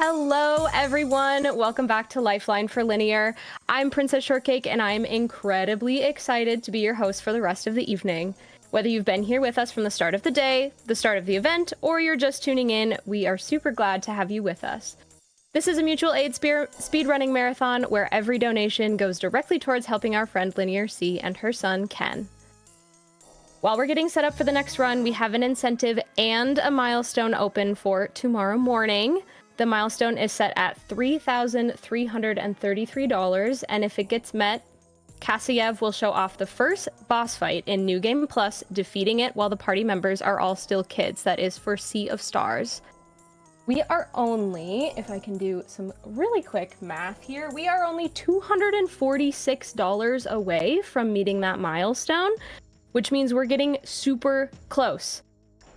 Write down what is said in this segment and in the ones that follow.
Hello, everyone. Welcome back to Lifeline for Linear. I'm Princess Shortcake, and I'm incredibly excited to be your host for the rest of the evening. Whether you've been here with us from the start of the day, the start of the event, or you're just tuning in, we are super glad to have you with us. This is a mutual aid speedrunning marathon where every donation goes directly towards helping our friend LinearC and her son, Ken. While we're getting set up for the next run, we have an incentive and a milestone open for tomorrow morning. The milestone is set at $3,333, and if it gets met, Quacksilver will show off the first boss fight in New Game Plus, defeating it while the party members are all still kids. That is for Sea of Stars. We are only, if I can do some really quick math here, we are only $246 away from meeting that milestone, which means we're getting super close.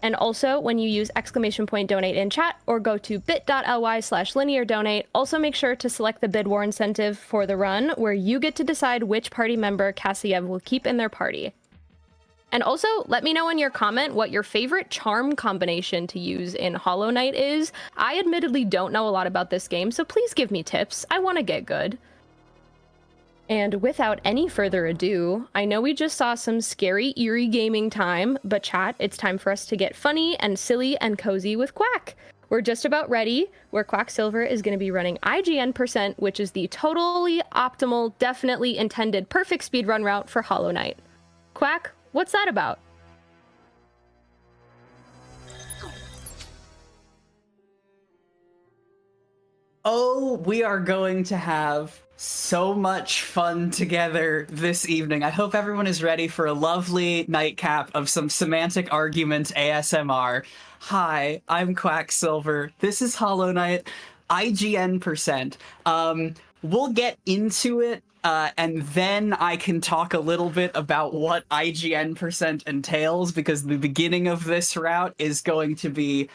And also, when you use !donate in chat or go to bit.ly/lineardonate, also make sure to select the bid war incentive for the run, where you get to decide which party member Quacksilver will keep in their party. And also, let me know in your comment what your favorite charm combination to use in Hollow Knight is. I admittedly don't know a lot about this game, so please give me tips. I want to get good. And without any further ado, I know we just saw some scary, eerie gaming time, but chat, it's time for us to get funny and silly and cozy with Quack. We're just about ready, where Quacksilver is going to be running IGN%, which is the totally optimal, definitely intended, perfect speedrun route for Hollow Knight. Quack, what's that about? Oh, we are going to have so much fun together this evening. I hope everyone is ready for a lovely nightcap of some semantic argument ASMR. Hi, I'm Quacksilver. This is Hollow Knight, IGN%. We'll get into it, and then I can talk a little bit about what IGN% entails, because the beginning of this route is going to be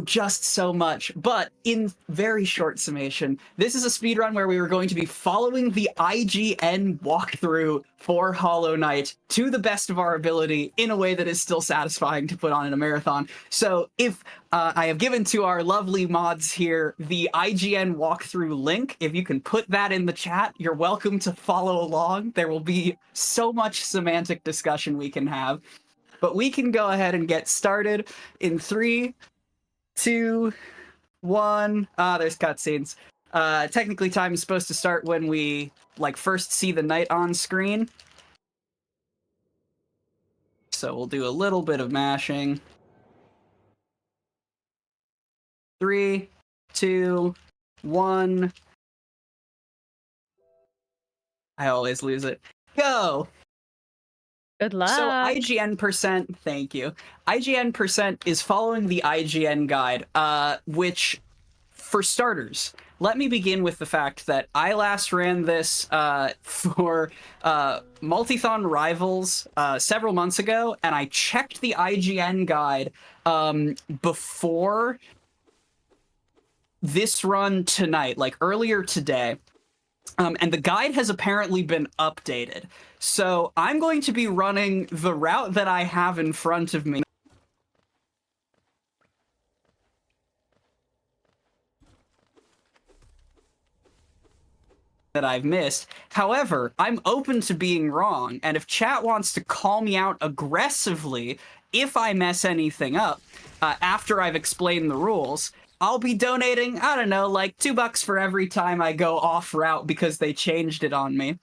just so much. But in very short summation, this is a speedrun where we were going to be following the IGN walkthrough for Hollow Knight to the best of our ability in a way that is still satisfying to put on in a marathon. So if I have given to our lovely mods here the IGN walkthrough link, if you can put that in the chat, you're welcome to follow along. There will be so much semantic discussion we can have. But we can go ahead and get started in 3, 2, 1. There's cutscenes. Technically, time is supposed to start when we first see the knight on screen. So we'll do a little bit of mashing. 3, 2, 1. I always lose it. Go! Good luck. So IGN%, thank you. IGN% is following the IGN guide, which, for starters, let me begin with the fact that I last ran this for Multithon Rivals several months ago, and I checked the IGN guide before this run tonight, earlier today. And the guide has apparently been updated. So I'm going to be running the route that I have in front of me. That I've missed. However, I'm open to being wrong, and if chat wants to call me out aggressively if I mess anything up after I've explained the rules, I'll be donating, I don't know, $2 for every time I go off route because they changed it on me.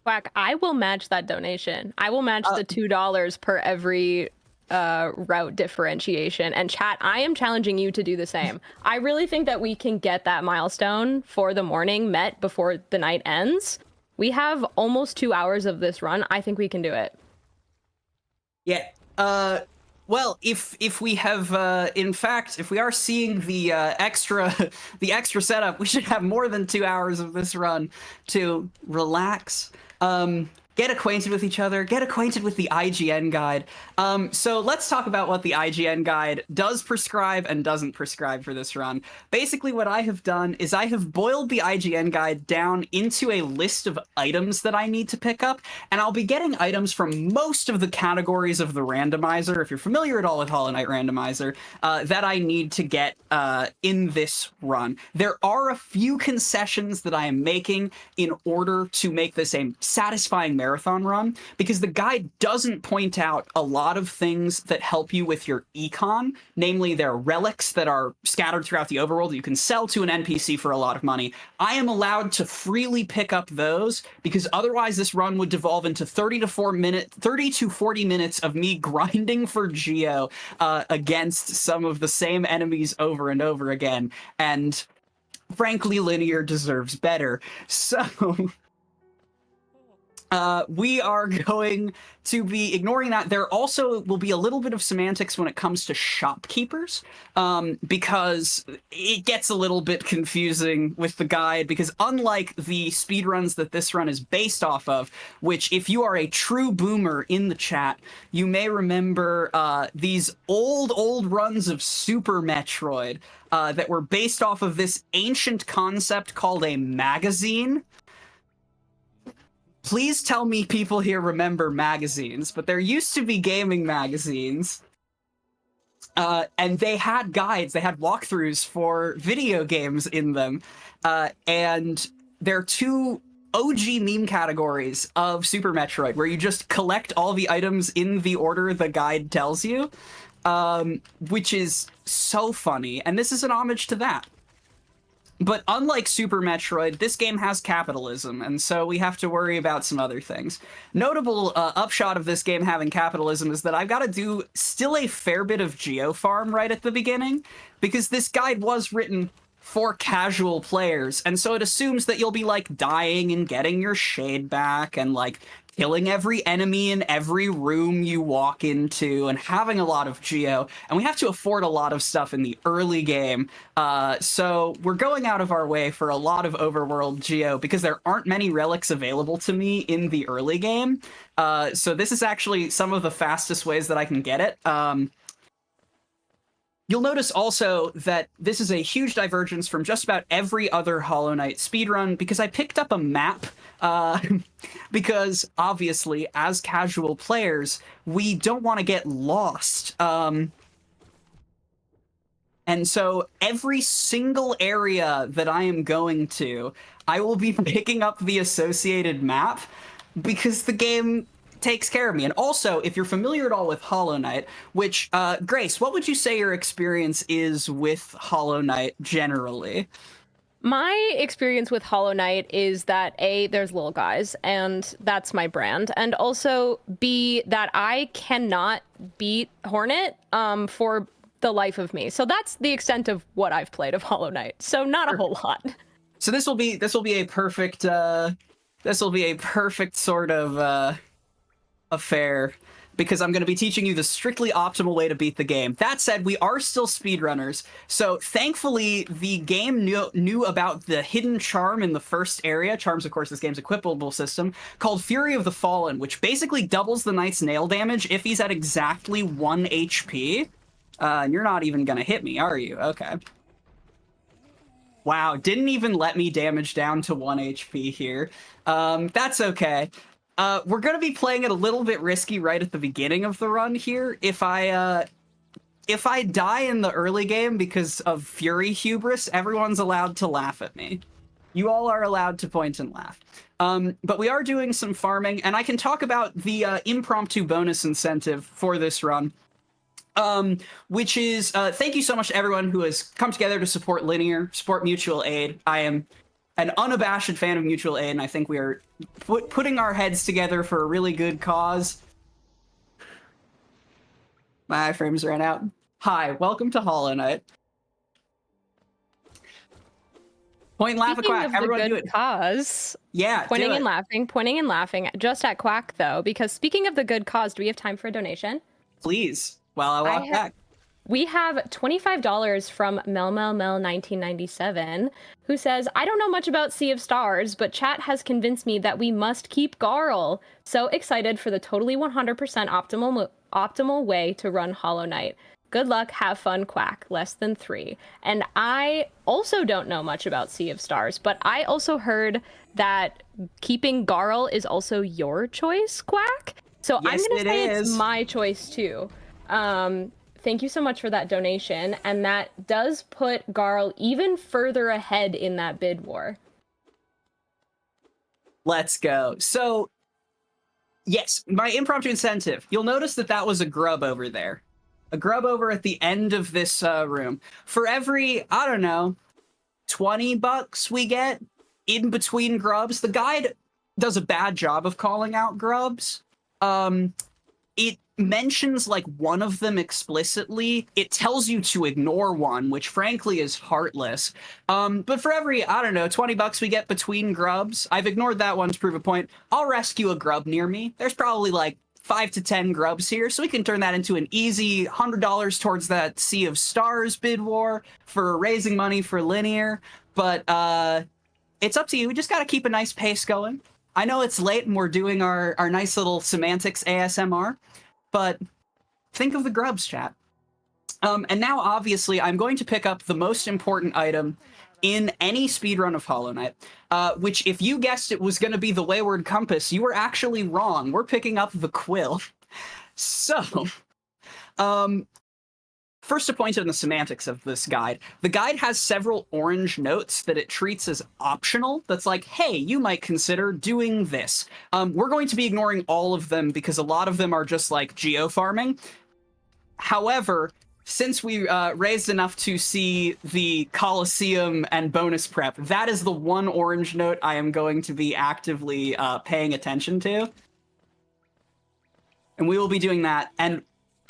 Quack, I will match that donation. I will match the $2 per every route differentiation. And chat, I am challenging you to do the same. I really think that we can get that milestone for the morning met before the night ends. We have almost 2 hours of this run. I think we can do it. Yeah. Well, if we have, in fact, if we are seeing the extra setup, we should have more than 2 hours of this run to relax. get acquainted with each other, get acquainted with the IGN guide. So let's talk about what the IGN guide does prescribe and doesn't prescribe for this run. Basically, what I have done is I have boiled the IGN guide down into a list of items that I need to pick up, and I'll be getting items from most of the categories of the randomizer, if you're familiar at all with Hollow Knight randomizer, that I need to get in this run. There are a few concessions that I am making in order to make this a satisfying marathon run, because the guide doesn't point out a lot of things that help you with your econ. Namely, there are relics that are scattered throughout the overworld that you can sell to an NPC for a lot of money. I am allowed to freely pick up those, because otherwise this run would devolve into 30 to 40 minutes of me grinding for Geo against some of the same enemies over and over again. And frankly, Linear deserves better. So we are going to be ignoring that. There also will be a little bit of semantics when it comes to shopkeepers, because it gets a little bit confusing with the guide, because unlike the speedruns that this run is based off of, which if you are a true boomer in the chat, you may remember these old runs of Super Metroid that were based off of this ancient concept called a magazine. Please tell me people here remember magazines, but there used to be gaming magazines, and they had guides, they had walkthroughs for video games in them, and there are two OG meme categories of Super Metroid, where you just collect all the items in the order the guide tells you, which is so funny, and this is an homage to that. But unlike Super Metroid, this game has capitalism, and so we have to worry about some other things. Notable upshot of this game having capitalism is that I've got to do still a fair bit of geofarm right at the beginning, because this guide was written for casual players, and so it assumes that you'll be, like, dying and getting your shade back, and, like, killing every enemy in every room you walk into, and having a lot of geo, and we have to afford a lot of stuff in the early game, so we're going out of our way for a lot of overworld geo, because there aren't many relics available to me in the early game, so this is actually some of the fastest ways that I can get it. You'll notice also that this is a huge divergence from just about every other Hollow Knight speedrun, because I picked up a map, because obviously, as casual players, we don't want to get lost. And so every single area that I am going to, I will be picking up the associated map, because the game takes care of me. And also, if you're familiar at all with Hollow Knight, which, Grace, what would you say your experience is with Hollow Knight generally? My experience with Hollow Knight is that A, there's little guys, and that's my brand, and also B, that I cannot beat Hornet for the life of me. So that's the extent of what I've played of Hollow Knight. So not a whole lot. So this will be a perfect sort of affair, because I'm going to be teaching you the strictly optimal way to beat the game. That said, we are still speedrunners, so thankfully the game knew about the hidden charm in the first area. Charm's, of course, this game's equipable system, called Fury of the Fallen, which basically doubles the knight's nail damage if he's at exactly 1 HP. And you're not even going to hit me, are you? Okay. Wow, didn't even let me damage down to 1 HP here. That's okay. We're going to be playing it a little bit risky right at the beginning of the run here. If I die in the early game because of Fury hubris, everyone's allowed to laugh at me. You all are allowed to point and laugh. But we are doing some farming, and I can talk about the impromptu bonus incentive for this run, which is thank you so much to everyone who has come together to support Linear, support mutual aid. I am an unabashed fan of mutual aid, and I think we are putting our heads together for a really good cause. My iframes ran out. Hi, welcome to Hollow Knight. Point and laugh at Quack. Everyone do it. Cause. Yeah, pointing and laughing. Just at Quack, though, because speaking of the good cause, do we have time for a donation? Please, while I walk back. We have $25 from Mel1997, who says, I don't know much about Sea of Stars, but chat has convinced me that we must keep Garl. So excited for the totally 100% optimal way to run Hollow Knight. Good luck, have fun, Quack. Less than 3. And I also don't know much about Sea of Stars, but I also heard that keeping Garl is also your choice, Quack. So Yes, I'm going to say it it's is. my choice too. Thank you so much for that donation, and that does put Garl even further ahead in that bid war. Let's go. So, yes, my impromptu incentive. You'll notice that that was a grub over there. A grub over at the end of this room. For every, I don't know, $20 we get in between grubs, the guide does a bad job of calling out grubs. It mentions like one of them explicitly. It tells you to ignore one, which frankly is heartless. But for every, I don't know, $20 we get between grubs, I've ignored that one to prove a point. I'll rescue a grub near me. There's probably like 5 to 10 grubs here, so we can turn that into an easy $100 towards that Sea of Stars bid war for raising money for Linear. But it's up to you. We just got to keep a nice pace going. I know it's late and we're doing our nice little semantics ASMR, but think of the grubs, chat. And now, obviously, I'm going to pick up the most important item in any speedrun of Hollow Knight, which, if you guessed it was going to be the Wayward Compass, you were actually wrong. We're picking up the Quill. So, first, a point on the semantics of this guide. The guide has several orange notes that it treats as optional. That's like, hey, you might consider doing this. We're going to be ignoring all of them because a lot of them are just like geofarming. However, since we raised enough to see the Colosseum and bonus prep, that is the one orange note I am going to be actively paying attention to. And we will be doing that. And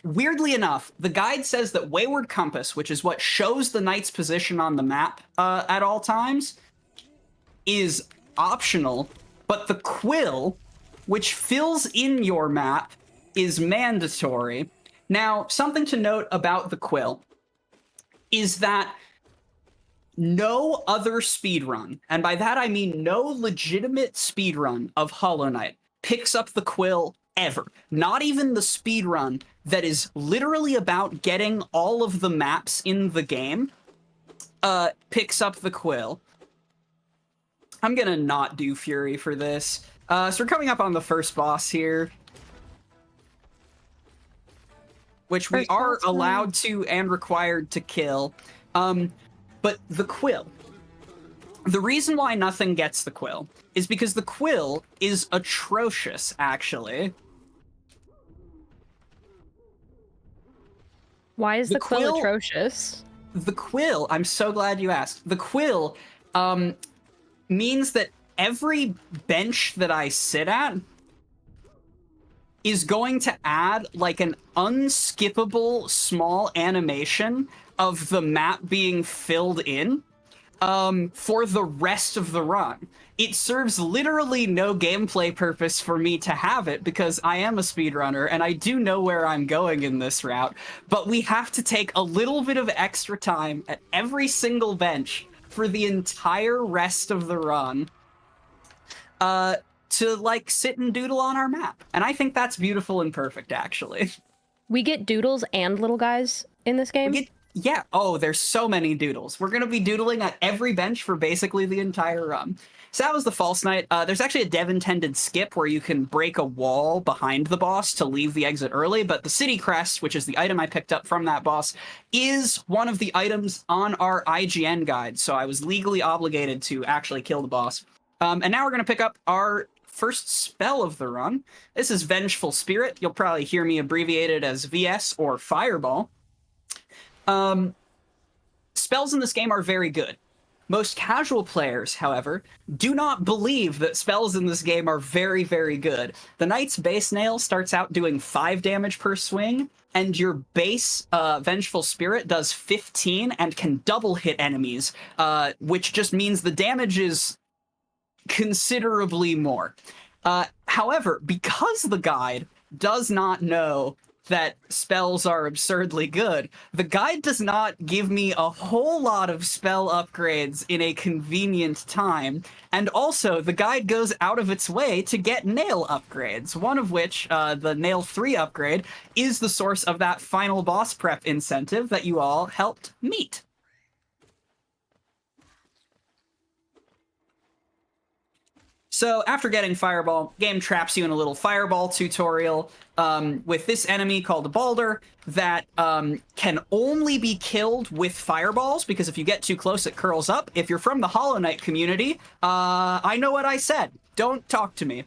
weirdly enough, the guide says that Wayward Compass, which is what shows the knight's position on the map at all times, is optional, but the Quill, which fills in your map, is mandatory. Now, something to note about the Quill is that no other speedrun, and by that I mean no legitimate speedrun of Hollow Knight, picks up the Quill ever. Not even the speedrun that is literally about getting all of the maps in the game picks up the Quill. I'm gonna not do Fury for this. So we're coming up on the first boss here, which we are allowed to and required to kill. But the Quill. The reason why nothing gets the Quill is because the Quill is atrocious, actually. Why is the Quill atrocious? The Quill, I'm so glad you asked. The Quill means that every bench that I sit at is going to add like an unskippable small animation of the map being filled in for the rest of the run. It serves literally no gameplay purpose for me to have it because I am a speedrunner and I do know where I'm going in this route, but we have to take a little bit of extra time at every single bench for the entire rest of the run to like sit and doodle on our map. And I think that's beautiful and perfect, actually. We get doodles and little guys in this game? Yeah. Oh, there's so many doodles. We're going to be doodling at every bench for basically the entire run. So that was the False Knight. There's actually a dev-intended skip where you can break a wall behind the boss to leave the exit early, but the City Crest, which is the item I picked up from that boss, is one of the items on our IGN guide, so I was legally obligated to actually kill the boss. And now we're going to pick up our first spell of the run. This is Vengeful Spirit. You'll probably hear me abbreviated as VS or Fireball. Spells in this game are very good. Most casual players, however, do not believe that spells in this game are very, very good. The Knight's base nail starts out doing 5 damage per swing, and your base Vengeful Spirit does 15 and can double hit enemies, which just means the damage is considerably more. However, because the guide does not know that spells are absurdly good, the guide does not give me a whole lot of spell upgrades in a convenient time, and also the guide goes out of its way to get nail upgrades, one of which, the nail 3 upgrade, is the source of that final boss prep incentive that you all helped meet. So after getting Fireball, game traps you in a little Fireball tutorial with this enemy called Balder that can only be killed with Fireballs, because if you get too close, it curls up. If you're from the Hollow Knight community, I know what I said. Don't talk to me.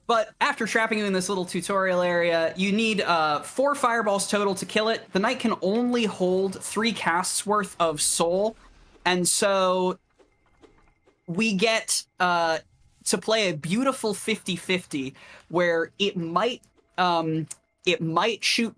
But after trapping you in this little tutorial area, you need 4 Fireballs total to kill it. The Knight can only hold 3 casts worth of Soul, and so we get to play a beautiful 50-50 where it might shoot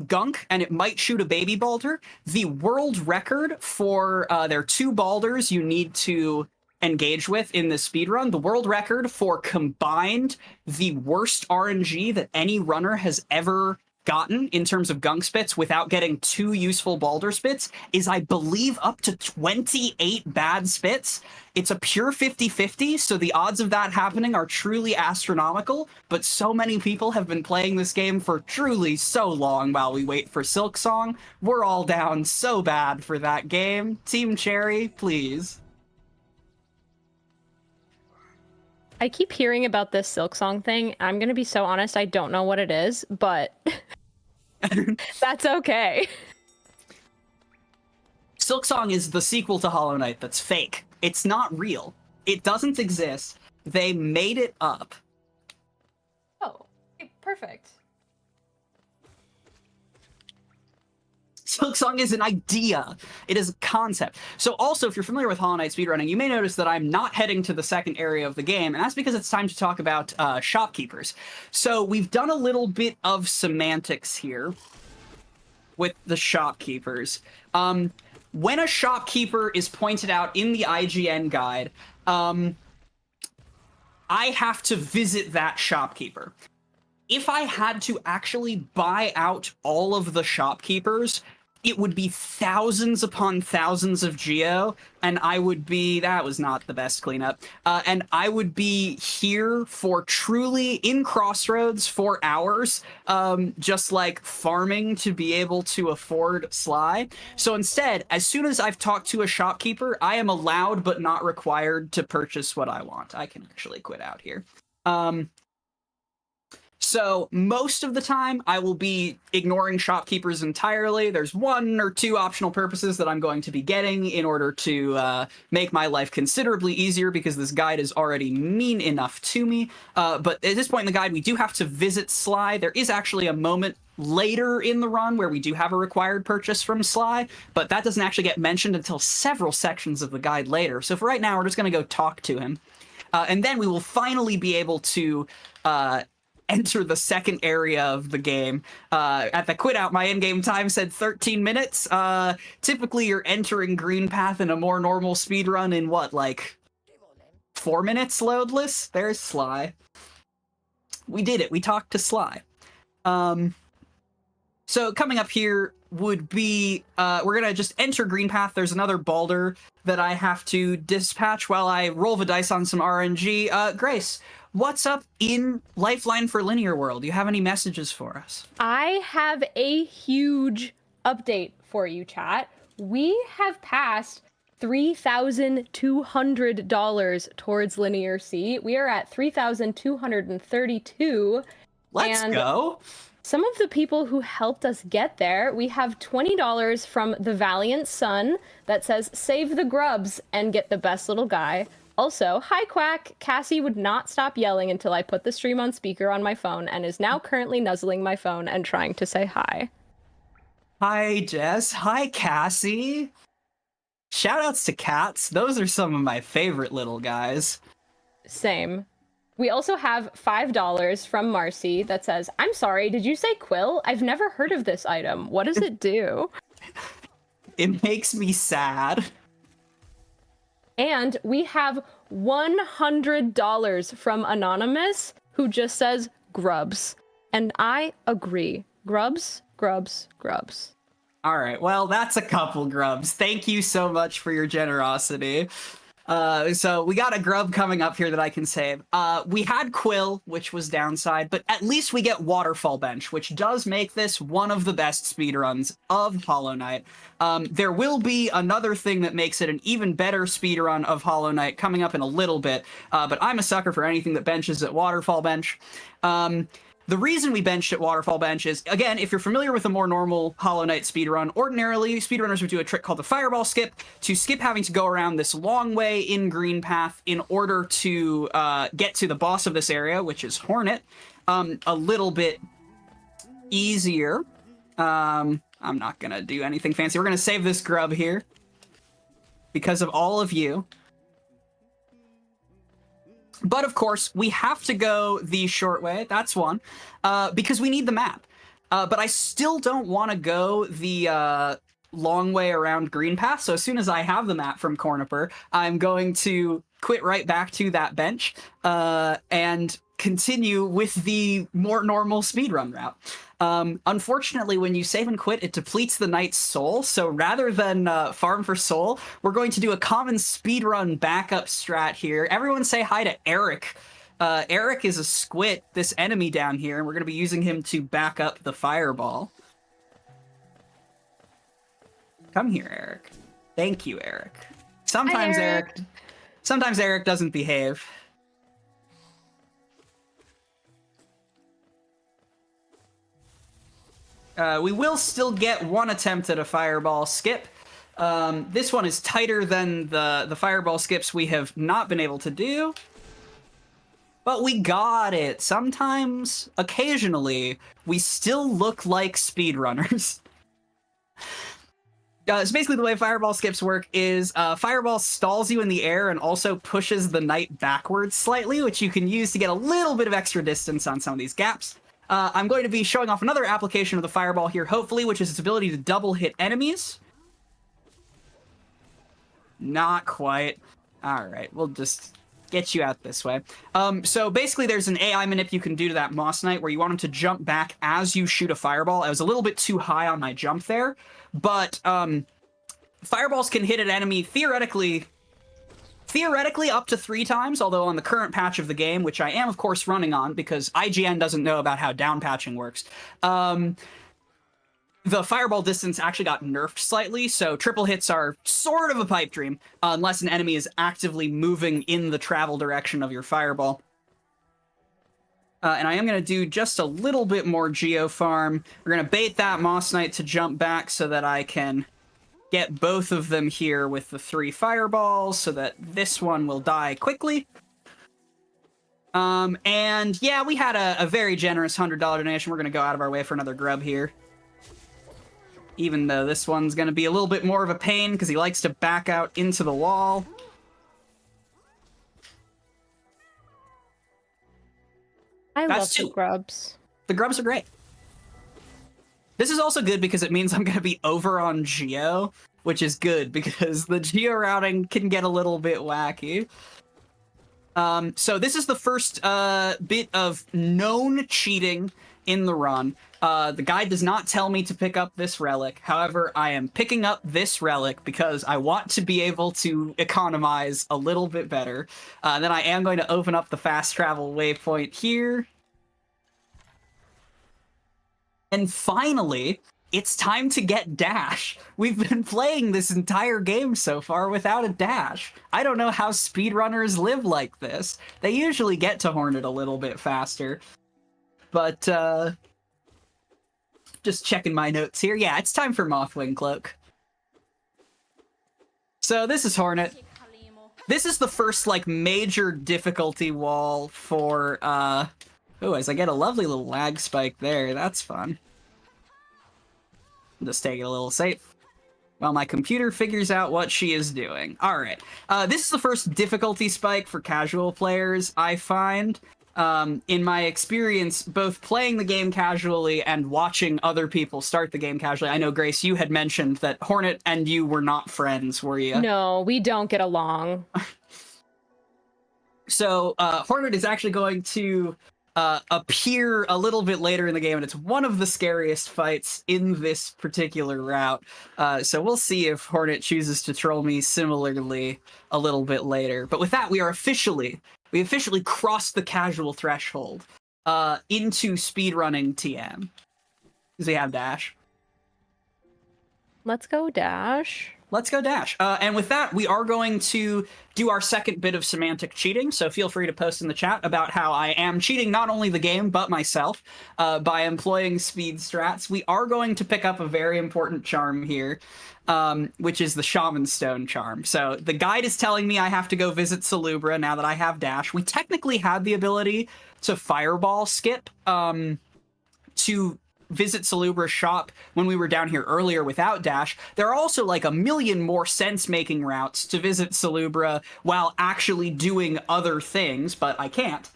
Gunk and it might shoot a baby Balder. The world record for there are 2 Balders you need to engage with in the speedrun. The world record for combined the worst RNG that any runner has ever gotten in terms of Gunk spits without getting 2 useful Balder spits is, I believe, up to 28 bad spits. It's a pure 50-50, so the odds of that happening are truly astronomical, but so many people have been playing this game for truly so long while we wait for Silksong. We're all down so bad for that game. Team Cherry, please. I keep hearing about this Silksong thing. I'm gonna be so honest, I don't know what it is, but that's okay. Silksong is the sequel to Hollow Knight that's fake. It's not real. It doesn't exist. They made it up. Oh, perfect. Silksong is an idea. It is a concept. So also, if you're familiar with Hollow Knight speedrunning, you may notice that I'm not heading to the second area of the game, and that's because it's time to talk about shopkeepers. So we've done a little bit of semantics here with the shopkeepers. When a shopkeeper is pointed out in the IGN guide, I have to visit that shopkeeper. If I had to actually buy out all of the shopkeepers, it would be thousands upon thousands of geo, and I would be, that was not the best cleanup, and I would be here for truly, in Crossroads, for hours, just like farming to be able to afford Sly. So instead, as soon as I've talked to a shopkeeper, I am allowed but not required to purchase what I want. I can actually quit out here. So most of the time, I will be ignoring shopkeepers entirely. There's 1 or 2 optional purposes that I'm going to be getting in order to make my life considerably easier, because this guide is already mean enough to me. But at this point in the guide, we do have to visit Sly. There is actually a moment later in the run where we do have a required purchase from Sly, but that doesn't actually get mentioned until several sections of the guide later. So for right now, we're just going to go talk to him. And then we will finally be able to enter the second area of the game. At the quit out, my in-game time said 13 minutes. Typically, you're entering Green Path in a more normal speedrun in what, like 4 minutes loadless? There's Sly. We did it. We talked to Sly. So coming up here would be, we're gonna just enter Green Path. There's another Balder that I have to dispatch while I roll the dice on some RNG. Grace, what's up in Lifeline for Linear World? Do you have any messages for us? I have a huge update for you, chat. We have passed $3,200 towards LinearC. We are at $3,232. Let's go. Some of the people who helped us get there, we have $20 from the Valiant Son that says, save the grubs and get the best little guy. Also, hi Quack, Cassie would not stop yelling until I put the stream on speaker on my phone and is now currently nuzzling my phone and trying to say hi. Hi Jess, hi Cassie. Shoutouts to cats, those are some of my favorite little guys. Same. We also have $5 from Marcy that says, I'm sorry, did you say quill? I've never heard of this item. What does it do? It makes me sad. And we have $100 from Anonymous, who just says grubs. And I agree. Grubs, grubs, grubs. All right, well, that's a couple grubs. Thank you so much for your generosity. So we got a grub coming up here that I can save. We had Quill, which was downside, but at least we get Waterfall Bench, which does make this one of the best speedruns of Hollow Knight. There will be another thing that makes it an even better speedrun of Hollow Knight coming up in a little bit, but I'm a sucker for anything that benches at Waterfall Bench. The reason we benched at Waterfall Bench is, again, if you're familiar with a more normal Hollow Knight speedrun, ordinarily speedrunners would do a trick called the Fireball Skip to skip having to go around this long way in green path in order to get to the boss of this area, which is Hornet, a little bit easier. I'm not gonna do anything fancy. We're gonna save this grub here because of all of you. But of course, we have to go the short way, that's one, because we need the map. But I still don't want to go the long way around Green Path, so as soon as I have the map from Corniper, I'm going to quit right back to that bench and continue with the more normal speedrun route. Unfortunately, when you save and quit, it depletes the knight's soul, so rather than farm for soul, we're going to do a common speedrun backup strat here. Everyone say hi to Eric. Eric is a squit, this enemy down here, and we're going to be using him to back up the fireball. Come here, Eric. Thank you, Eric. Sometimes Hi, Eric. Sometimes Eric doesn't behave. We will still get one attempt at a fireball skip. This one is tighter than the fireball skips we have not been able to do. But we got it. Sometimes, occasionally, we still look like speedrunners. So basically the way fireball skips work is fireball stalls you in the air and also pushes the knight backwards slightly, which you can use to get a little bit of extra distance on some of these gaps. I'm going to be showing off another application of the fireball here, hopefully, which is its ability to double hit enemies. Not quite. All right, we'll just get you out this way. So basically there's an AI manip you can do to that Moss Knight where you want him to jump back as you shoot a fireball. I was a little bit too high on my jump there, but fireballs can hit an enemy theoretically up to 3 times, although on the current patch of the game, which I am of course running on because IGN doesn't know about how down patching works, the fireball distance actually got nerfed slightly, so triple hits are sort of a pipe dream, unless an enemy is actively moving in the travel direction of your fireball. And I am going to do just a little bit more geo farm. We're going to bait that Moss Knight to jump back so that I can get both of them here with the 3 fireballs so that this one will die quickly. And yeah, we had a very generous $100 donation. We're going to go out of our way for another grub here. Even though this one's going to be a little bit more of a pain because he likes to back out into the wall. I love That's the 2. grubs. The grubs are great. This is also good because it means I'm going to be over on geo, which is good because the geo routing can get a little bit wacky. So this is the first bit of known cheating in the run. The guide does not tell me to pick up this relic. However, I am picking up this relic because I want to be able to economize a little bit better. Then I am going to open up the fast travel waypoint here. And finally, it's time to get dash. We've been playing this entire game so far without a dash. I don't know how speedrunners live like this. They usually get to Hornet a little bit faster. But, just checking my notes here. Yeah, it's time for Mothwing Cloak. So this is Hornet. This is the first, like, major difficulty wall for, oh, as I get a lovely little lag spike there. That's fun. Just take it a little safe while my computer figures out what she is doing. All right. This is the first difficulty spike for casual players, I find. In my experience, both playing the game casually and watching other people start the game casually. I know, Grace, you had mentioned that Hornet and you were not friends, were you? No, we don't get along. So Hornet is actually going to appear a little bit later in the game, and it's one of the scariest fights in this particular route. So we'll see if Hornet chooses to troll me similarly a little bit later. But with that, we officially crossed the casual threshold into speedrunning TM. Because we have Dash. Let's go, Dash. Let's go Dash. And with that, we are going to do our second bit of semantic cheating, so feel free to post in the chat about how I am cheating not only the game, but myself, by employing speed strats. We are going to pick up a very important charm here, which is the Shaman Stone charm. So the guide is telling me I have to go visit Salubra now that I have Dash. We technically had the ability to Fireball skip to visit Salubra's shop when we were down here earlier without Dash. There are also like a million more sense-making routes to visit Salubra while actually doing other things, but I can't.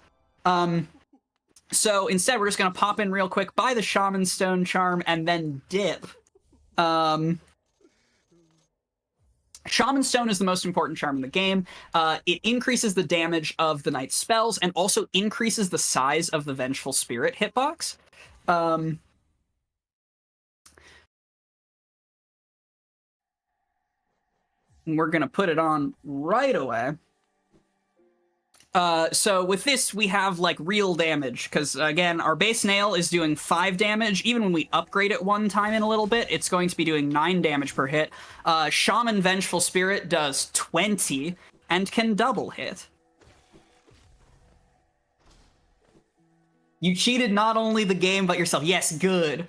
So instead, we're just going to pop in real quick, buy the Shaman Stone charm, and then dip. Shaman Stone is the most important charm in the game. It increases the damage of the knight's spells and also increases the size of the Vengeful Spirit hitbox. We're going to put it on right away. So with this, we have, like, real damage, because, again, our base nail is doing 5 damage. Even when we upgrade it one time in a little bit, it's going to be doing 9 damage per hit. Shaman Vengeful Spirit does 20 and can double hit. You cheated not only the game, but yourself. Yes, good.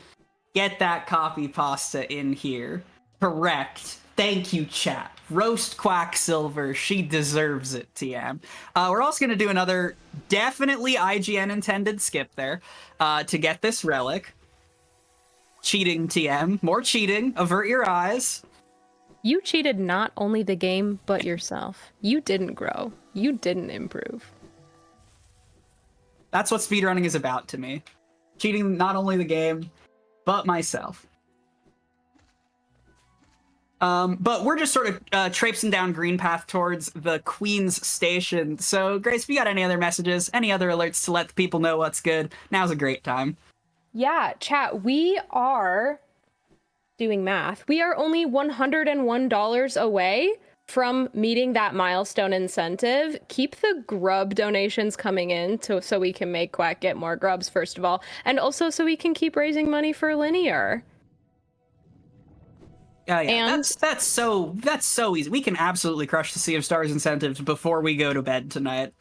Get that copy pasta in here. Correct. Thank you, chat. Roast Quacksilver. She deserves it, TM. We're also going to do another definitely IGN-intended skip there to get this relic. Cheating, TM. More cheating. Avert your eyes. You cheated not only the game, but yourself. You didn't grow. You didn't improve. That's what speedrunning is about to me. Cheating not only the game, but myself. But we're just sort of traipsing down Green Path towards the Queen's Station. So, Grace, if you got any other messages, any other alerts to let the people know what's good, now's a great time. Yeah, chat, we are doing math. We are only $101 away from meeting that milestone incentive. Keep the grub donations coming in so we can make Quack get more grubs, first of all, and also so we can keep raising money for Linear. Yeah, and that's so easy. We can absolutely crush the Sea of Stars incentives before we go to bed tonight.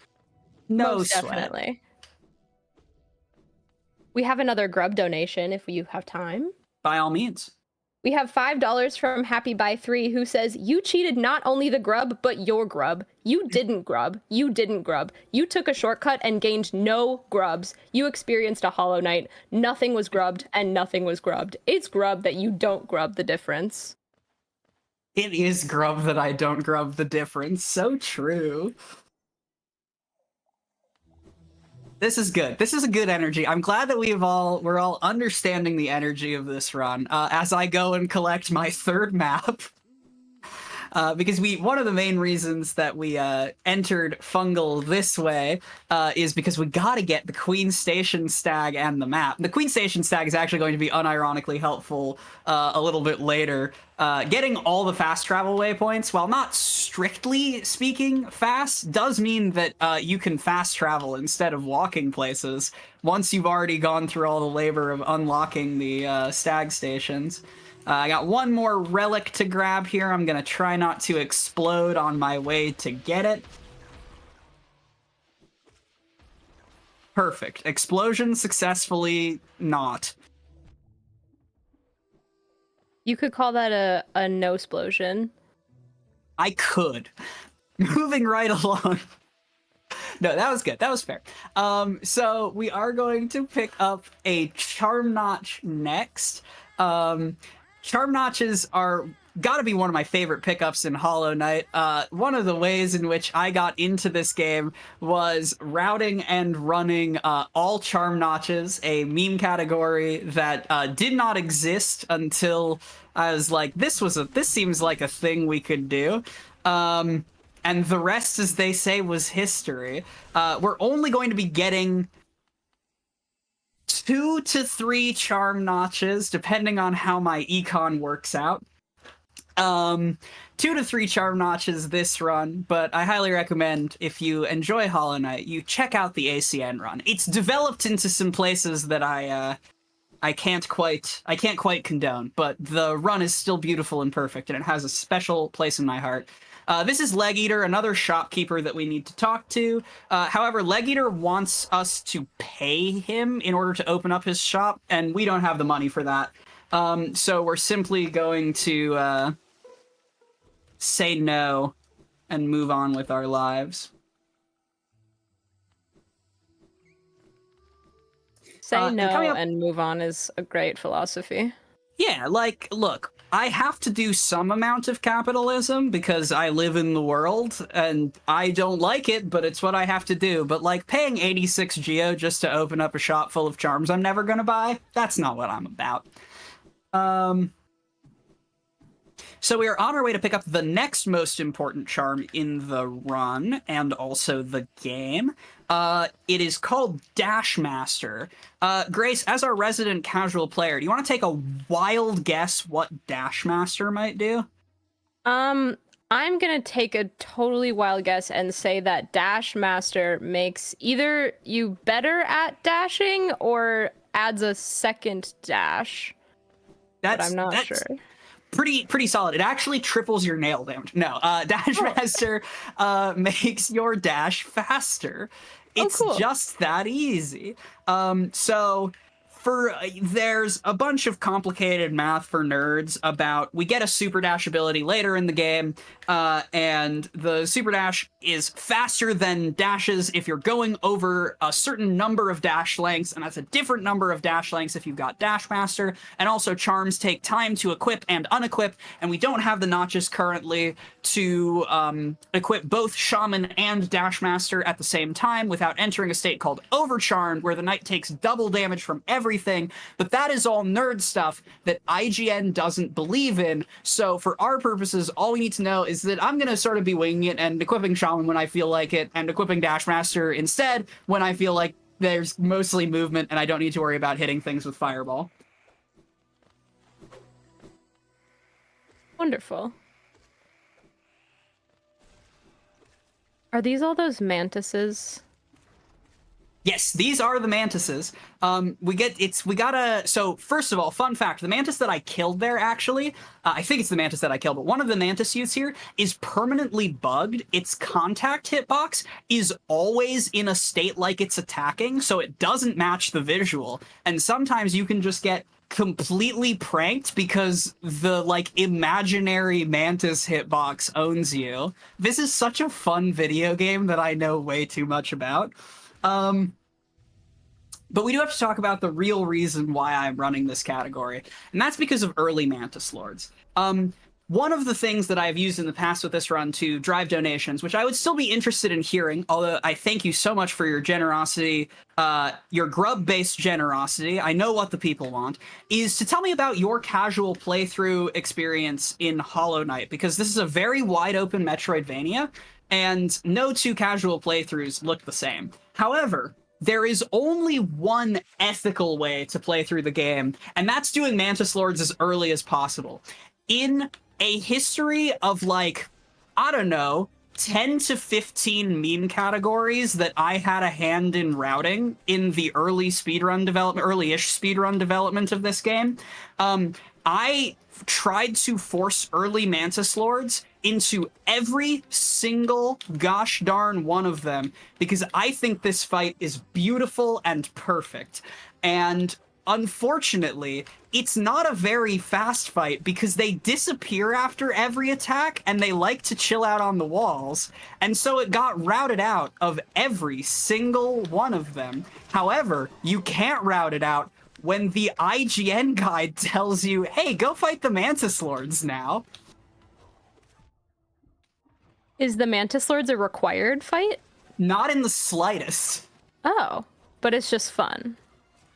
No most sweat. Definitely. We have another grub donation if you have time. By all means. We have $5 from Happy Buy 3 who says, you cheated not only the grub, but your grub. You didn't grub. You didn't grub. You took a shortcut and gained no grubs. You experienced a Hollow Knight. Nothing was grubbed and nothing was grubbed. It's grub that you don't grub the difference. It is grub that I don't grub the difference. So true. This is good. This is a good energy. I'm glad that we're all understanding the energy of this run as I go and collect my third map. Because one of the main reasons that we entered Fungal this way is because we gotta get the Queen Station Stag and the map. The Queen Station Stag is actually going to be unironically helpful a little bit later. Getting all the fast travel waypoints, while not strictly speaking fast, does mean that you can fast travel instead of walking places once you've already gone through all the labor of unlocking the Stag stations. I got one more relic to grab here. I'm gonna try not to explode on my way to get it. Perfect. Explosion successfully not. You could call that a no-splosion. I could. Moving right along. No, that was good. That was fair. So we are going to pick up a Charm Notch next. Charm Notches are gotta be one of my favorite pickups in Hollow Knight. One of the ways in which I got into this game was routing and running all Charm Notches, a meme category that did not exist until I was like, this seems like a thing we could do. And and the rest, as they say, was history. We're only going to be getting 2 to 3 charm notches, depending on how my econ works out. 2 to 3 charm notches this run, but I highly recommend, if you enjoy Hollow Knight, you check out the ACN run. It's developed into some places that I can't quite condone, but the run is still beautiful and perfect, and it has a special place in my heart. This is Leg Eater, another shopkeeper that we need to talk to. However, Leg Eater wants us to pay him in order to open up his shop, and we don't have the money for that. So we're simply going to say no and move on with our lives. Say no and move on is a great philosophy. Yeah, like, look, I have to do some amount of capitalism because I live in the world, and I don't like it, but it's what I have to do. But, like, paying 86 Geo just to open up a shop full of charms I'm never gonna buy, that's not what I'm about. So we are on our way to pick up the next most important charm in the run, and also the game. It is called Dash Master. Grace, as our resident casual player, do you want to take a wild guess what Dash Master might do? I'm gonna take a totally wild guess and say that Dash Master makes either you better at dashing or adds a second dash. But I'm not sure. Pretty solid. It actually triples your nail damage. No, Dash Master makes your dash faster. It's cool. just that easy. So there's a bunch of complicated math for nerds about, we get a super dash ability later in the game, and the super dash is faster than dashes if you're going over a certain number of dash lengths, and that's a different number of dash lengths if you've got Dash Master. And also charms take time to equip and unequip, and we don't have the notches currently to equip both Shaman and Dash Master at the same time without entering a state called Overcharmed, where the knight takes double damage from everything. But that is all nerd stuff that IGN doesn't believe in. So for our purposes, all we need to know is that I'm going to sort of be winging it and equipping Shaman when I feel like it, and equipping Dash Master instead when I feel like there's mostly movement and I don't need to worry about hitting things with Fireball. Wonderful. Are these all those mantises? Yes, these are the mantises. So first of all, fun fact, the mantis that I killed there, actually, I think it's the mantis that I killed, but one of the mantis youths here is permanently bugged. Its contact hitbox is always in a state like it's attacking, so it doesn't match the visual. And sometimes you can just get completely pranked because the, like, imaginary mantis hitbox owns you. This is such a fun video game that I know way too much about. But we do have to talk about the real reason why I'm running this category, and that's because of early Mantis Lords. One of the things that I've used in the past with this run to drive donations, which I would still be interested in hearing, although I thank you so much for your generosity, your grub-based generosity, I know what the people want, is to tell me about your casual playthrough experience in Hollow Knight, because this is a very wide-open Metroidvania, and no two casual playthroughs look the same. However, there is only one ethical way to play through the game, and that's doing Mantis Lords as early as possible. In a history of, like, I don't know, 10 to 15 meme categories that I had a hand in routing in the early-ish speedrun development of this game, I tried to force early Mantis Lords into every single gosh darn one of them, because I think this fight is beautiful and perfect. And unfortunately, it's not a very fast fight because they disappear after every attack and they like to chill out on the walls. And so it got routed out of every single one of them. However, you can't route it out when the IGN guide tells you, hey, go fight the Mantis Lords now. Is the Mantis Lords a required fight? Not in the slightest. Oh, but it's just fun.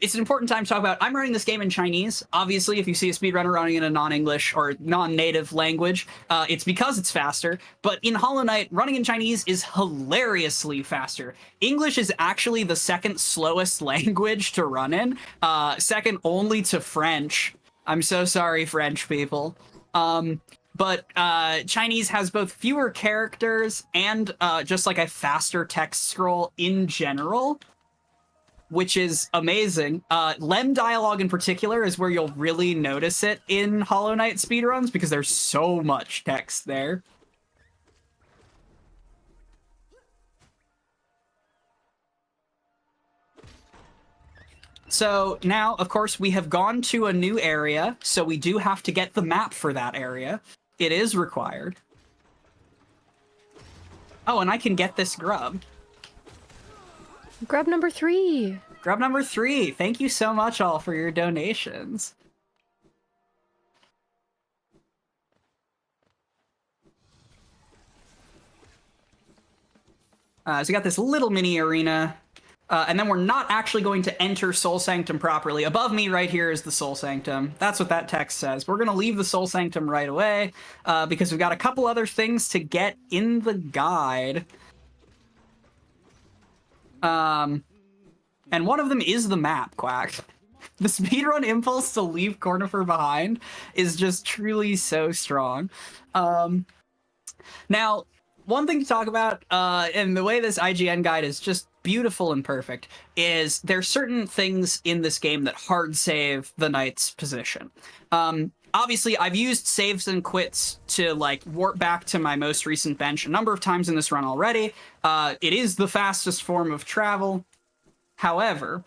It's an important time to talk about. I'm running this game in Chinese. Obviously, if you see a speedrunner running in a non-English or non-native language, it's because it's faster. But in Hollow Knight, running in Chinese is hilariously faster. English is actually the second slowest language to run in, second only to French. I'm so sorry, French people. But Chinese has both fewer characters and just like a faster text scroll in general, which is amazing. Lem dialogue in particular is where you'll really notice it in Hollow Knight speedruns because there's so much text there. So now, of course, we have gone to a new area, so we do have to get the map for that area. It is required. Oh, and I can get this grub. Grub number 3. Grub number 3. Thank you so much all for your donations. So we got this little mini arena. And then we're not actually going to enter Soul Sanctum properly. Above me right here is the Soul Sanctum. That's what that text says. We're going to leave the Soul Sanctum right away because we've got a couple other things to get in the guide. And one of them is the map, Quack. The speedrun impulse to leave Cornifer behind is just truly so strong. Now, one thing to talk about, and the way this IGN guide is just beautiful and perfect, is there's certain things in this game that hard save the knight's position. Obviously, I've used saves and quits to like warp back to my most recent bench a number of times in this run already. It is the fastest form of travel. However,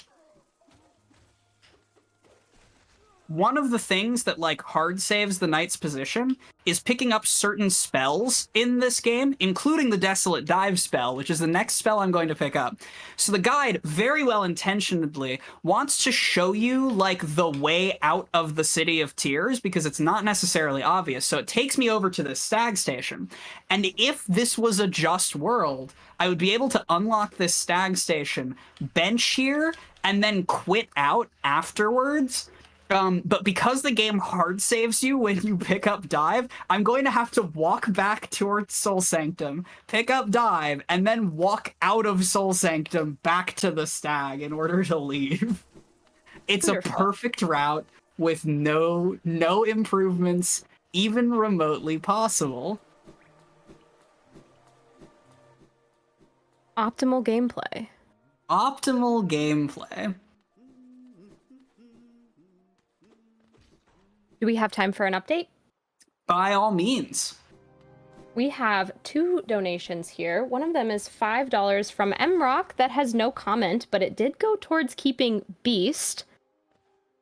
one of the things that like hard saves the knight's position is picking up certain spells in this game, including the Desolate Dive spell, which is the next spell I'm going to pick up. So the guide, very well intentionedly, wants to show you like the way out of the City of Tears because it's not necessarily obvious. So it takes me over to this stag station. And if this was a just world, I would be able to unlock this stag station, bench here, and then quit out afterwards. But because the game hard saves you when you pick up dive, I'm going to have to walk back towards Soul Sanctum, pick up dive, and then walk out of Soul Sanctum back to the stag in order to leave. It's Wonderful. a perfect route with no improvements even remotely possible. Optimal gameplay. Optimal gameplay. Do we have time for an update? By all means. We have 2 donations here. One of them is $5 from MRock that has no comment, but it did go towards keeping Beast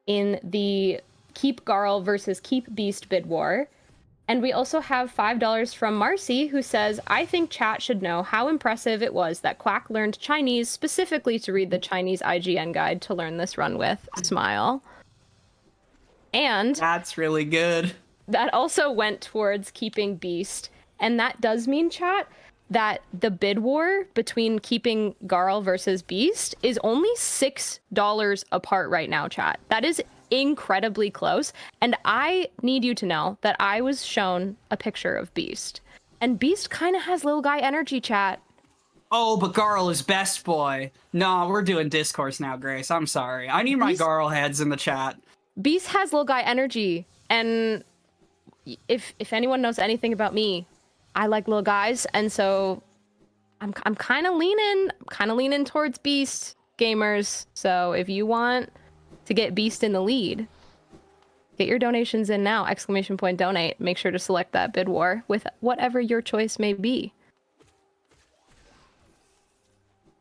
in the Keep Garl versus Keep Beast bid war. And we also have $5 from Marcy, who says, I think chat should know how impressive it was that Quack learned Chinese specifically to read the Chinese IGN guide to learn this run with. Smile. And That's really good. that also went towards keeping Beast. And that does mean, chat, that the bid war between keeping Garl versus Beast is only $6 apart right now, chat. That is incredibly close. And I need you to know that I was shown a picture of Beast. And Beast kind of has little guy energy, chat. Oh, but Garl is best boy. No, we're doing discourse now, Grace. I'm sorry. I need my Garl heads in the chat. Beast has little guy energy, and if anyone knows anything about me, I like little guys, and so I'm kind of leaning towards Beast, gamers. So if you want to get Beast in the lead, get your donations in now! ! Donate. Make sure to select that bid war with whatever your choice may be.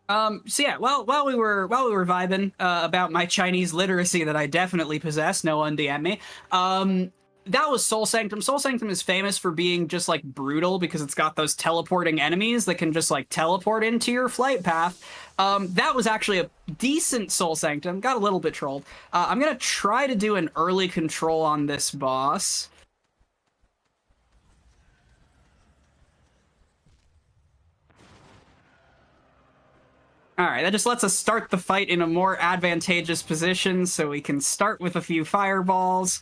So yeah, while we were vibing about my Chinese literacy that I definitely possess, no one DM me. That was Soul Sanctum. Soul Sanctum is famous for being just like brutal because it's got those teleporting enemies that can just like teleport into your flight path. That was actually a decent Soul Sanctum. Got a little bit trolled. I'm gonna try to do an early control on this boss. All right, that just lets us start the fight in a more advantageous position, so we can start with a few fireballs,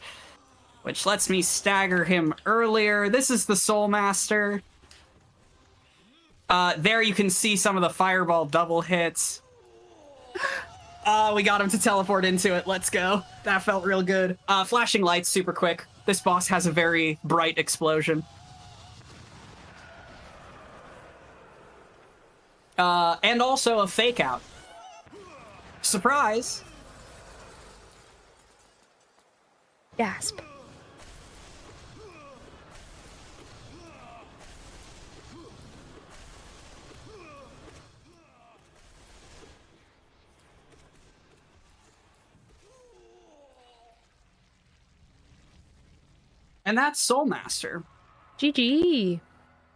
which lets me stagger him earlier. This is the Soul Master. There you can see some of the fireball double hits. We got him to teleport into it. Let's go. That felt real good. Flashing lights super quick. This boss has a very bright explosion. And also a fake out. Surprise! Gasp. And that's Soul Master. GG.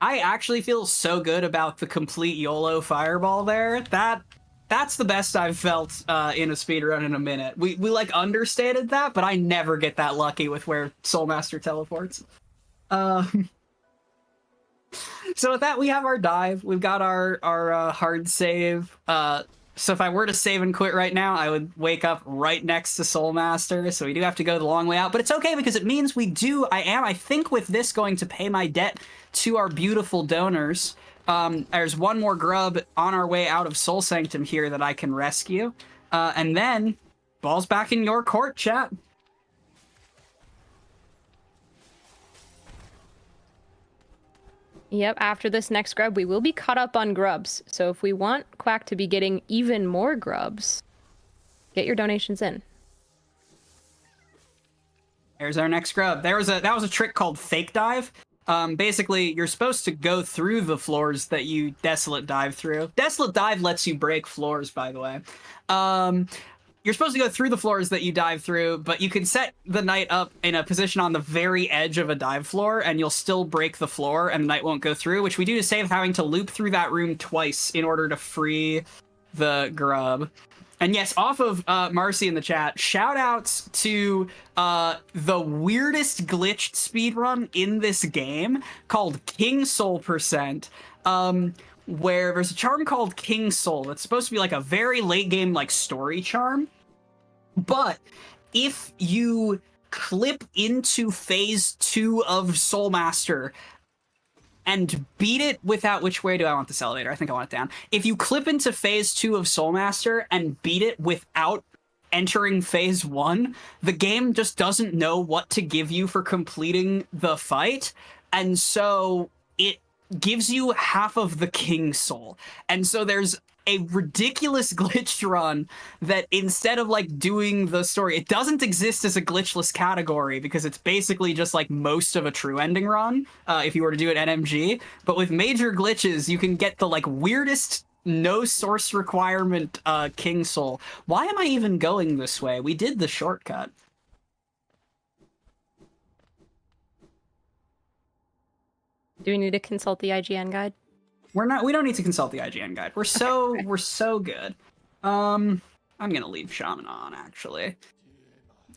I actually feel so good about the complete YOLO fireball there. That's the best I've felt in a speedrun in a minute. We like understated that, but I never get that lucky with where Soul Master teleports. So with that, we have our dive. We've got our hard save. So if I were to save and quit right now, I would wake up right next to Soul Master. So we do have to go the long way out, but it's okay because it means I think with this going to pay my debt to our beautiful donors. There's one more grub on our way out of Soul Sanctum here that I can rescue. And then ball's back in your court, chat. Yep, after this next grub, we will be caught up on grubs. So if we want Quack to be getting even more grubs, get your donations in. There's our next grub. That was a trick called fake dive. Basically, you're supposed to go through the floors that you Desolate dive through. Desolate dive lets you break floors, by the way. You're supposed to go through the floors that you dive through, but you can set the knight up in a position on the very edge of a dive floor, and you'll still break the floor, and the knight won't go through, which we do to save having to loop through that room twice in order to free the grub. And yes, off of Marcy in the chat, shout-outs to the weirdest glitched speedrun in this game called King Soul Percent, where there's a charm called King Soul that's supposed to be like a very late game like story charm. But if you clip into phase 2 of Soul Master and beat it without... Which way do I want this elevator? I think I want it down. If you clip into phase 2 of Soul Master and beat it without entering phase 1, the game just doesn't know what to give you for completing the fight. And so it gives you half of the King Soul. And so there's a ridiculous glitched run that instead of like doing the story, it doesn't exist as a glitchless category because it's basically just like most of a true ending run if you were to do it NMG. But with major glitches, you can get the like weirdest no source requirement King Soul. Why am I even going this way? We did the shortcut. Do we need to consult the IGN guide? We don't need to consult the IGN guide. We're so good. I'm gonna leave Shaman on, actually.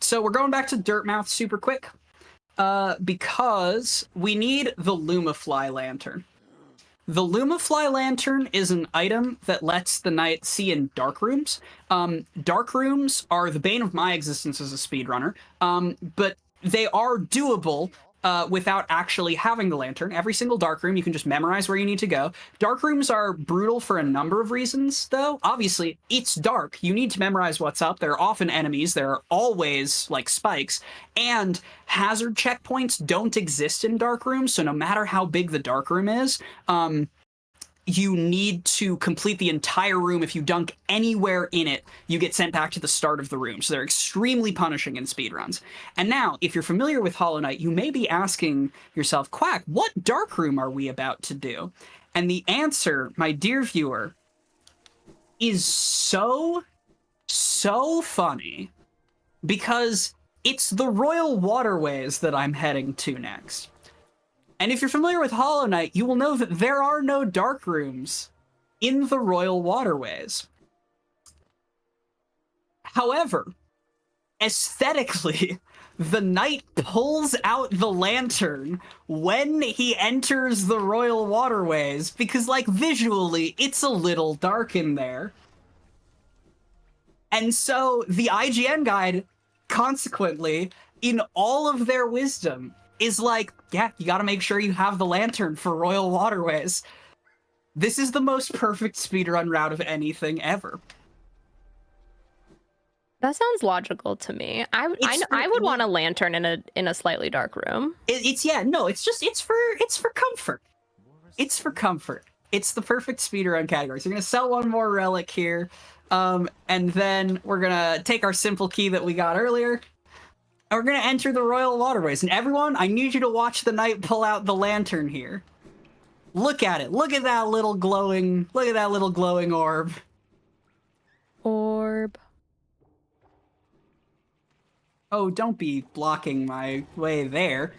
So we're going back to Dirtmouth super quick. Because we need the Lumafly Lantern. The Lumafly Lantern is an item that lets the knight see in dark rooms. Dark rooms are the bane of my existence as a speedrunner, but they are doable without actually having the lantern. Every single dark room, you can just memorize where you need to go. Dark rooms are brutal for a number of reasons, though. Obviously, it's dark. You need to memorize what's up. There are often enemies. There are always, like, spikes. And hazard checkpoints don't exist in dark rooms, so no matter how big the dark room is, you need to complete the entire room. If you dunk anywhere in it, you get sent back to the start of the room. So they're extremely punishing in speedruns. And now, if you're familiar with Hollow Knight, you may be asking yourself, Quack, what dark room are we about to do? And the answer, my dear viewer, is so funny because it's the Royal Waterways that I'm heading to next. And if you're familiar with Hollow Knight, you will know that there are no dark rooms in the Royal Waterways. However, aesthetically, the knight pulls out the lantern when he enters the Royal Waterways because, like, visually, it's a little dark in there. And so the IGN guide, consequently, in all of their wisdom, is like, yeah, you gotta make sure you have the lantern for Royal Waterways. This is the most perfect speedrun route of anything ever. That sounds logical to me. I would want a lantern in a slightly dark room. It's for comfort. It's for comfort. It's the perfect speedrun category. So we're gonna sell one more relic here, and then we're gonna take our simple key that we got earlier, and we're gonna enter the Royal Waterways. And everyone, I need you to watch the knight pull out the lantern here. Look at it. Look at that little glowing. Look at that little glowing orb. Orb. Oh, don't be blocking my way there.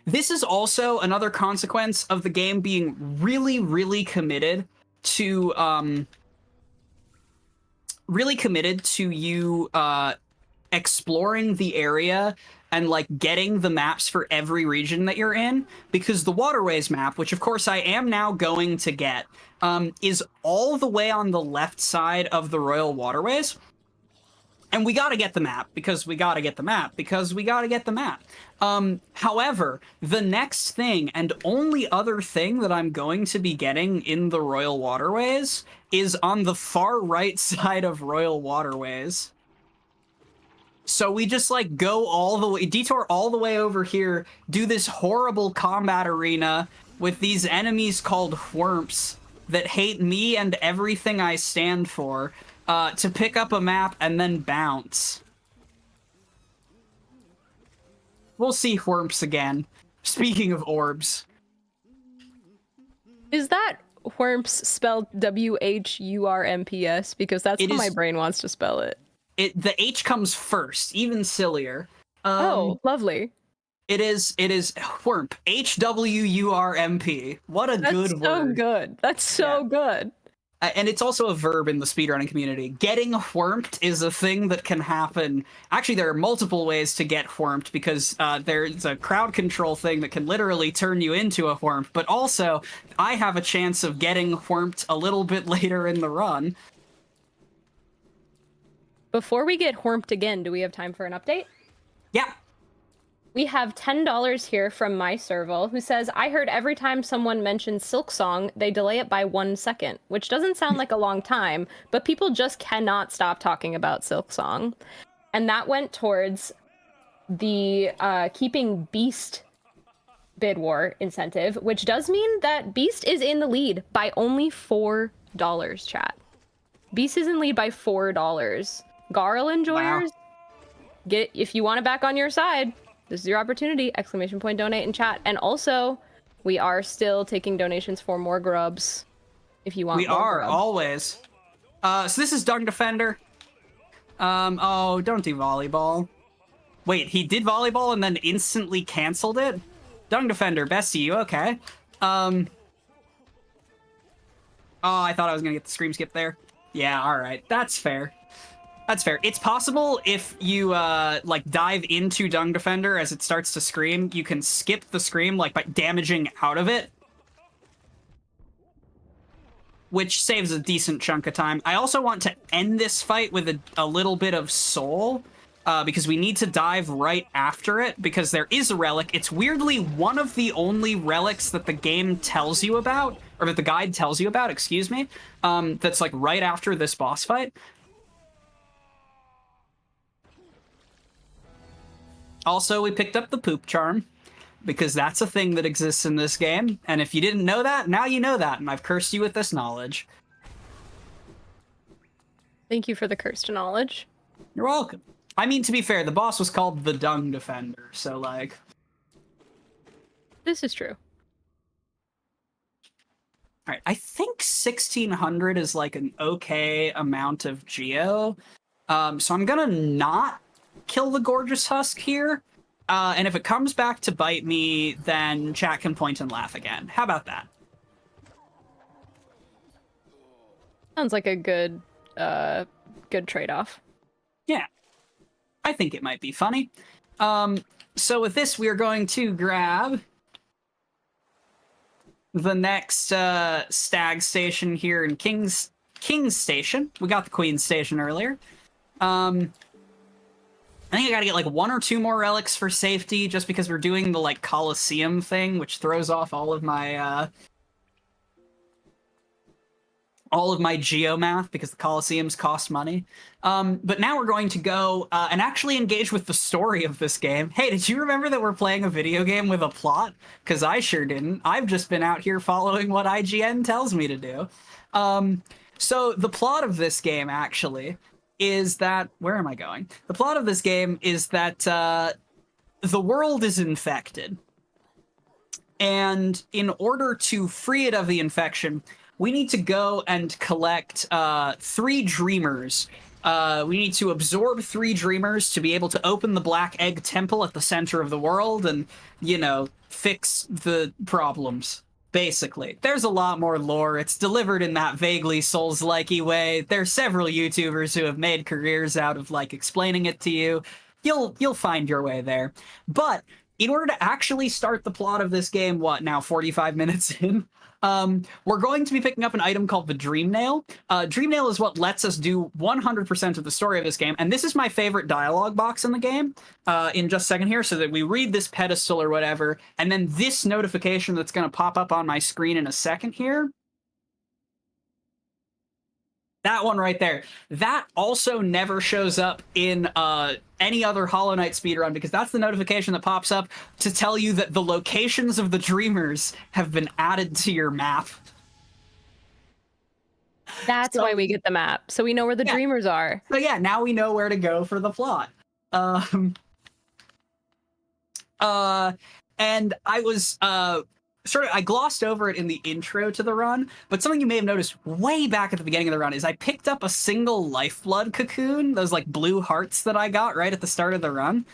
This is also another consequence of the game being really, really committed to you exploring the area and like getting the maps for every region that you're in, because the Waterways map, which of course I am now going to get, is all the way on the left side of the Royal Waterways. And we gotta get the map, because we gotta get the map, because we gotta get the map. However, the next thing, and only other thing that I'm going to be getting in the Royal Waterways, is on the far right side of Royal Waterways. So we just, like, go all the way, detour all the way over here, do this horrible combat arena with these enemies called Whormps that hate me and everything I stand for, to pick up a map and then bounce. We'll see Whormps again. Speaking of orbs. Is that Whormps spelled WHURMPS? Because that's how my brain wants to spell it. The H comes first, even sillier. Oh, lovely. It is Whormp. HWURMP. What a good word. That's so good. That's so good. And it's also a verb in the speedrunning community. Getting whormped is a thing that can happen. Actually, there are multiple ways to get whormped, because there's a crowd control thing that can literally turn you into a whormp, but also I have a chance of getting whormped a little bit later in the run. Before we get whormped again, do we have time for an update? Yeah. We have $10 here from My Serval, who says, I heard every time someone mentions Silksong, they delay it by 1 second, which doesn't sound like a long time, but people just cannot stop talking about Silksong. And that went towards the keeping Beast bid war incentive, which does mean that Beast is in the lead by only $4, chat. Beast is in lead by $4. Garl enjoyers, if you want it back on your side, this is your opportunity. ! Donate in chat. And also, we are still taking donations for more grubs. If you want more are, grubs. always. So this is Dung Defender. Oh, don't do volleyball. Wait, he did volleyball and then instantly canceled it? Dung Defender, best to you, okay. Oh, I thought I was gonna get the scream skip there. Yeah, alright, that's fair. That's fair. It's possible if you, like, dive into Dung Defender as it starts to scream, you can skip the scream, like, by damaging out of it. Which saves a decent chunk of time. I also want to end this fight with a little bit of soul, because we need to dive right after it, because there is a relic. It's weirdly one of the only relics that the game tells you about, or that the guide tells you about, excuse me, that's, like, right after this boss fight. Also, we picked up the poop charm, because that's a thing that exists in this game, and if you didn't know that, now you know that, and I've cursed you with this knowledge. Thank you for the cursed knowledge. You're welcome. I mean, to be fair, the boss was called the Dung Defender, so, like... This is true. Alright, I think 1600 is, like, an okay amount of geo, so I'm gonna not kill the Gorgeous Husk here, and if it comes back to bite me, then chat can point and laugh again. How about that? Sounds like a good trade-off. Yeah. I think it might be funny. So with this, we are going to grab the next stag station here in King's Station. We got the Queen Station earlier. I think I gotta get like 1 or 2 more relics for safety, just because we're doing the like Colosseum thing, which throws off all of my geomath because the Colosseums cost money. But now we're going to go and actually engage with the story of this game. Hey, did you remember that we're playing a video game with a plot? Because I sure didn't. I've just been out here following what IGN tells me to do. So the plot of this game, actually, is that... Where am I going? The plot of this game is that the world is infected. And in order to free it of the infection, we need to go and collect 3 dreamers. We need to absorb 3 dreamers to be able to open the Black Egg Temple at the center of the world and, you know, fix the problems. Basically. There's a lot more lore. It's delivered in that vaguely Souls-likey way. There's several YouTubers who have made careers out of, like, explaining it to you. You'll find your way there. But in order to actually start the plot of this game, what, now 45 minutes in? We're going to be picking up an item called the Dream Nail. Dream Nail is what lets us do 100% of the story of this game, and this is my favorite dialogue box in the game, in just a second here, so that we read this pedestal or whatever, and then this notification that's going to pop up on my screen in a second here. That one right there. That also never shows up in any other Hollow Knight speedrun, because that's the notification that pops up to tell you that the locations of the dreamers have been added to your map. That's why we get the map, so we know where the dreamers are. So yeah, now we know where to go for the plot. And I was I glossed over it in the intro to the run, but something you may have noticed way back at the beginning of the run is I picked up a single lifeblood cocoon, those like blue hearts that I got right at the start of the run.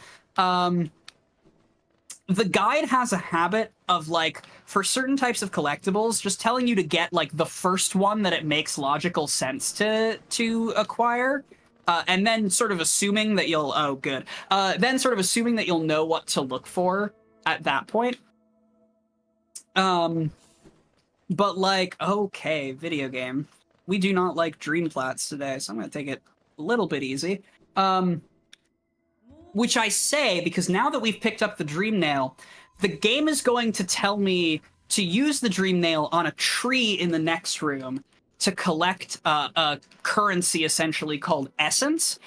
The guide has a habit of, like, for certain types of collectibles, just telling you to get like the first one that it makes logical sense to acquire. And then sort of assuming that you'll, then sort of assuming that you'll know what to look for at that point. But like, okay, video game. We do not like dream plats today, so I'm gonna take it a little bit easy. Which I say because now that we've picked up the Dream Nail, the game is going to tell me to use the Dream Nail on a tree in the next room to collect a currency essentially called Essence.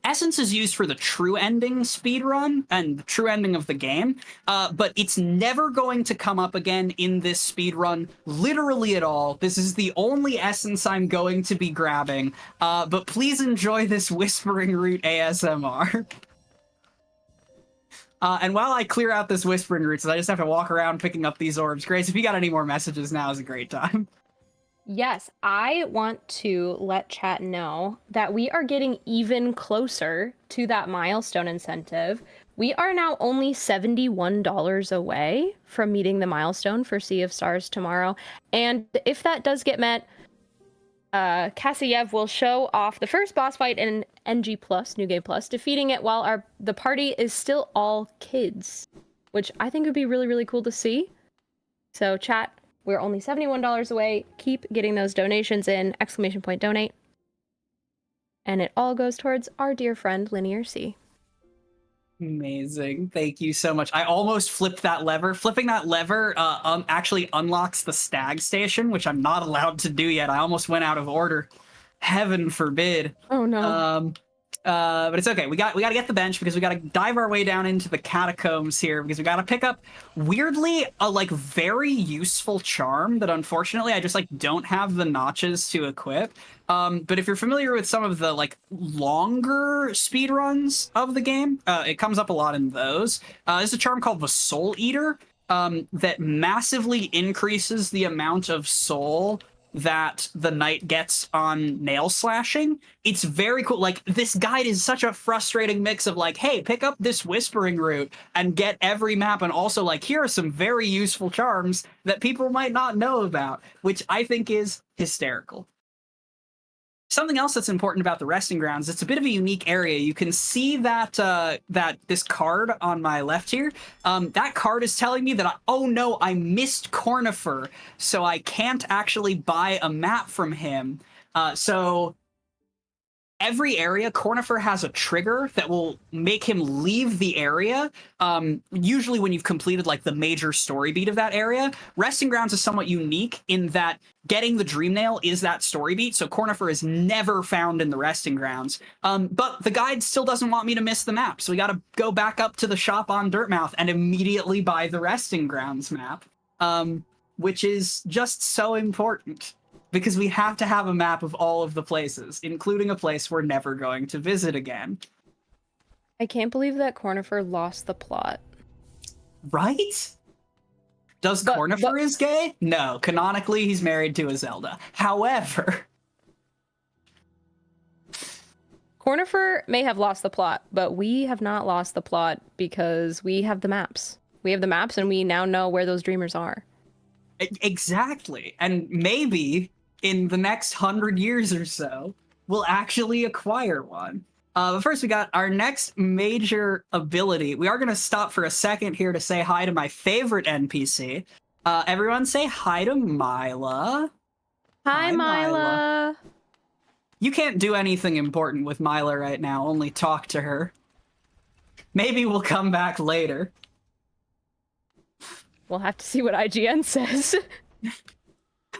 Essence is used for the true ending speedrun and the true ending of the game, but it's never going to come up again in this speedrun, literally at all. This is the only Essence I'm going to be grabbing, but please enjoy this Whispering Root ASMR. And while I clear out this Whispering Roots, I just have to walk around picking up these orbs. Grace, if you got any more messages, now is a great time. Yes, I want to let chat know that we are getting even closer to that milestone incentive. We are now only $71 away from meeting the milestone for Sea of Stars tomorrow. And if that does get met, Kassayev will show off the first boss fight in NG+, New Game Plus, defeating it while the party is still all kids, which I think would be really, really cool to see. So chat, we're only $71 away. Keep getting those donations in, ! Donate. And it all goes towards our dear friend LinearC. Amazing. Thank you so much. I almost flipped that lever. Flipping that lever actually unlocks the stag station, which I'm not allowed to do yet. I almost went out of order. Heaven forbid. Oh no. But it's okay. We got to get the bench because we got to dive our way down into the catacombs here because we got to pick up weirdly a like very useful charm that unfortunately I just like don't have the notches to equip. But if you're familiar with some of the like longer speedruns of the game, it comes up a lot in those. There's a charm called the Soul Eater that massively increases the amount of soul that the knight gets on nail slashing. It's very cool. Like, this guide is such a frustrating mix of like, hey, pick up this Whispering Root and get every map, and also like, here are some very useful charms that people might not know about, which I think is hysterical. Something else that's important about the resting grounds, it's a bit of a unique area. You can see that this card on my left here. That card is telling me that, oh no, I missed Cornifer, so I can't actually buy a map from him. So every area, Cornifer has a trigger that will make him leave the area. Usually when you've completed like the major story beat of that area. Resting Grounds is somewhat unique in that getting the Dream Nail is that story beat, so Cornifer is never found in the Resting Grounds. But the guide still doesn't want me to miss the map, so we gotta go back up to the shop on Dirtmouth and immediately buy the Resting Grounds map, which is just so important. Because we have to have a map of all of the places, including a place we're never going to visit again. I can't believe that Cornifer lost the plot. Right? Does Cornifer is gay? No, canonically he's married to a Zelda. However... Cornifer may have lost the plot, but we have not lost the plot because we have the maps. We have the maps and we now know where those dreamers are. Exactly. And maybe in the next 100 years or so, we'll actually acquire one. But first, we got our next major ability. We are going to stop for a second here to say hi to my favorite NPC. Everyone say hi to Mila. Hi, Mila. You can't do anything important with Mila right now, only talk to her. Maybe we'll come back later. We'll have to see what IGN says.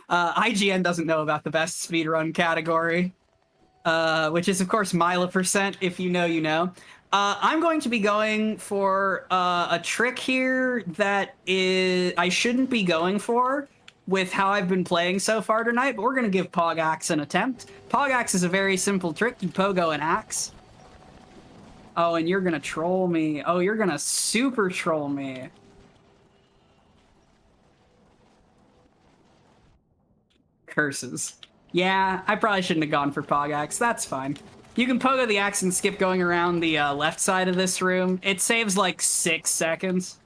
IGN doesn't know about the best speedrun category, which is, of course, Mila%. If you know, you know. I'm going to be going for a trick here that I shouldn't be going for with how I've been playing so far tonight, but we're going to give Pogaxe an attempt. Pogaxe is a very simple trick. You pogo an axe. Oh, and you're going to troll me. Oh, you're going to super troll me. Curses. Yeah, I probably shouldn't have gone for Pogaxe. That's fine. You can pogo the axe and skip going around the left side of this room. It saves like 6 seconds.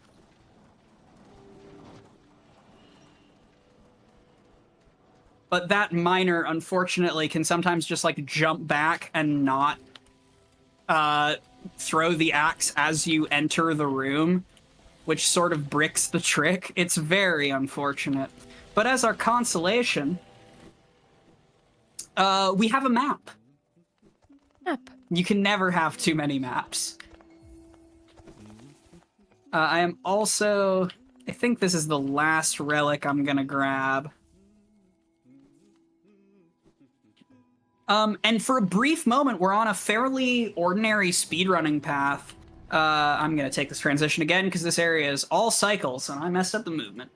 But that miner, unfortunately, can sometimes just like jump back and not throw the axe as you enter the room, which sort of bricks the trick. It's very unfortunate. But as our consolation, we have a map. You can never have too many maps. I am also... I think this is the last relic I'm gonna grab. And for a brief moment, we're on a fairly ordinary speedrunning path. I'm gonna take this transition again, because this area is all cycles, and I messed up the movement.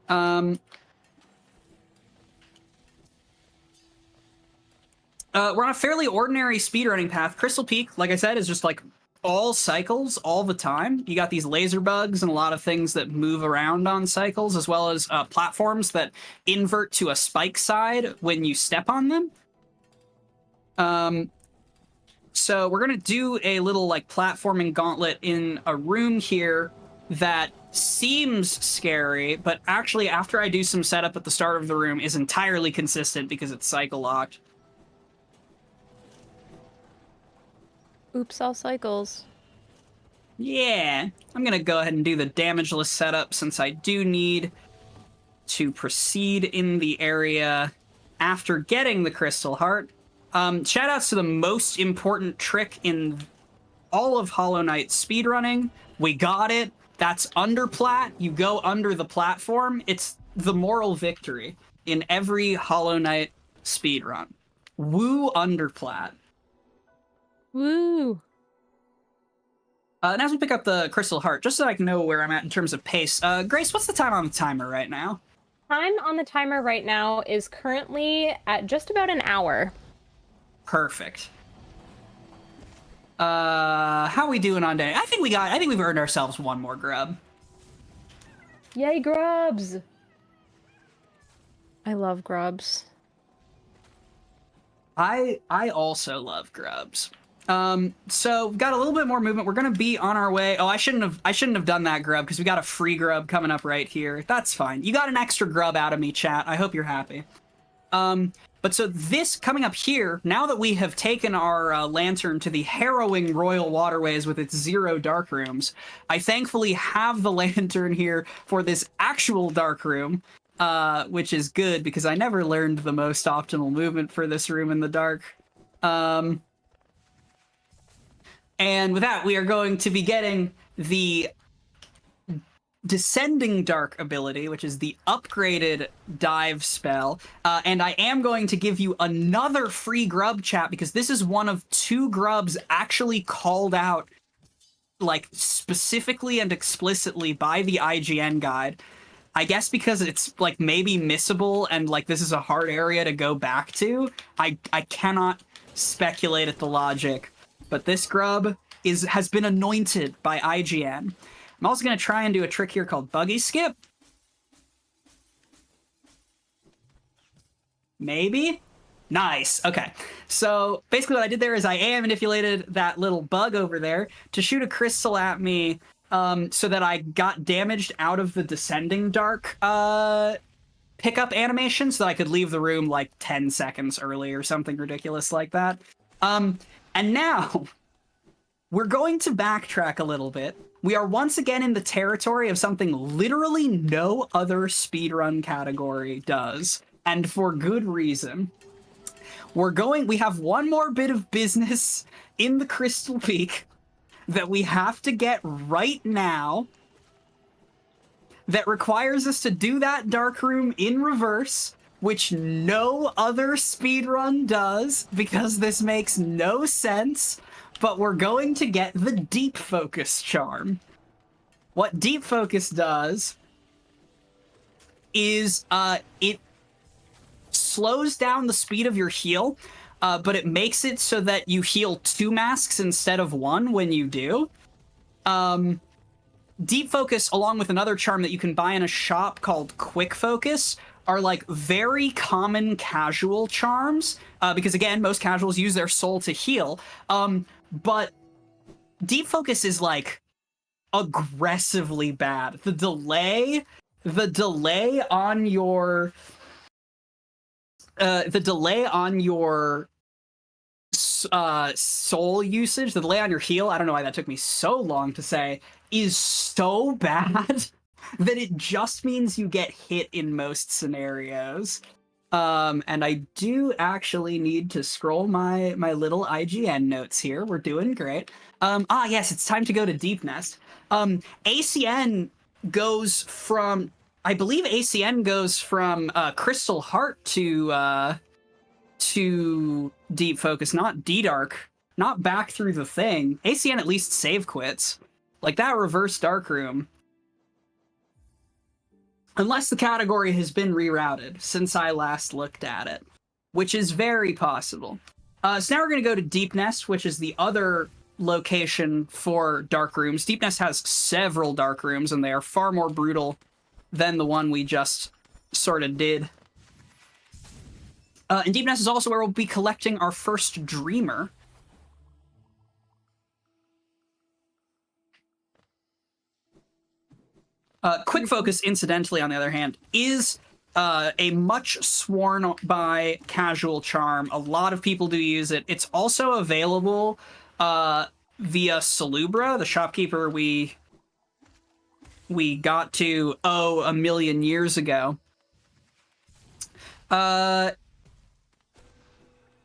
We're on a fairly ordinary speedrunning path. Crystal Peak, like I said, is just like all cycles all the time. You got these laser bugs and a lot of things that move around on cycles, as well as platforms that invert to a spike side when you step on them. So we're gonna do a little like platforming gauntlet in a room here that seems scary, but actually after I do some setup at the start of the room is entirely consistent because it's cycle locked. Oops, all cycles. Yeah, I'm gonna go ahead and do the damageless setup since I do need to proceed in the area after getting the Crystal Heart. Shoutouts to the most important trick in all of Hollow Knight speedrunning. We got it. That's underplat. You go under the platform. It's the moral victory in every Hollow Knight speedrun. Woo underplat. Woo! And as we pick up the Crystal Heart, just so I can know where I'm at in terms of pace, Grace, what's the time on the timer right now? Time on the timer right now is currently at just about an hour. Perfect. How are we doing on day? I think we've earned ourselves one more grub. Yay, grubs! I love grubs. I also love grubs. So we've got a little bit more movement. We're gonna be on our way. Oh, I shouldn't have done that grub because we got a free grub coming up right here. That's fine. You got an extra grub out of me, chat. I hope you're happy. But so this coming up here, now that we have taken our lantern to the harrowing Royal Waterways with its 0 dark rooms, I thankfully have the lantern here for this actual dark room, which is good because I never learned the most optimal movement for this room in the dark. And with that, we are going to be getting the Descending Dark ability, which is the upgraded dive spell. And I am going to give you another free grub, chat, because this is one of 2 grubs actually called out, like, specifically and explicitly by the IGN guide. I guess because it's, like, maybe missable and, like, this is a hard area to go back to. I cannot speculate at the logic. But this grub has been anointed by IGN. I'm also going to try and do a trick here called Buggy Skip. Maybe? Nice. Okay. So basically what I did there is I AI manipulated that little bug over there to shoot a crystal at me so that I got damaged out of the Descending Dark pickup animation so that I could leave the room like 10 seconds early or something ridiculous like that. And now we're going to backtrack a little bit. We are once again in the territory of something literally no other speedrun category does, and for good reason. We have one more bit of business in the Crystal Peak that we have to get right now that requires us to do that dark room in reverse, which no other speedrun does because this makes no sense. But we're going to get the Deep Focus charm. What Deep Focus does is it slows down the speed of your heal, but it makes it so that you heal 2 masks instead of 1 when you do. Deep Focus, along with another charm that you can buy in a shop called Quick Focus, are like very common casual charms, because again, most casuals use their soul to heal. But Deep Focus is like aggressively bad. The delay on your soul usage, the delay on your heal, I don't know why that took me so long to say, is so bad that it just means you get hit in most scenarios. And I do actually need to scroll my little IGN notes here. We're doing great. Yes, it's time to go to Deep Nest. ACN goes from, I believe ACN goes from Crystal Heart to Deep Focus, not D-Dark, not back through the thing. ACN at least save quits. Like that reverse Dark Room. Unless the category has been rerouted since I last looked at it, which is very possible. So now we're going to go to Deep Nest, which is the other location for dark rooms. Deep Nest has several dark rooms, and they are far more brutal than the one we just sort of did. And Deep Nest is also where we'll be collecting our first Dreamer. Quick Focus, incidentally, on the other hand, is a much sworn by casual charm. A lot of people do use it. It's also available via Salubra, the shopkeeper we got to, a million years ago.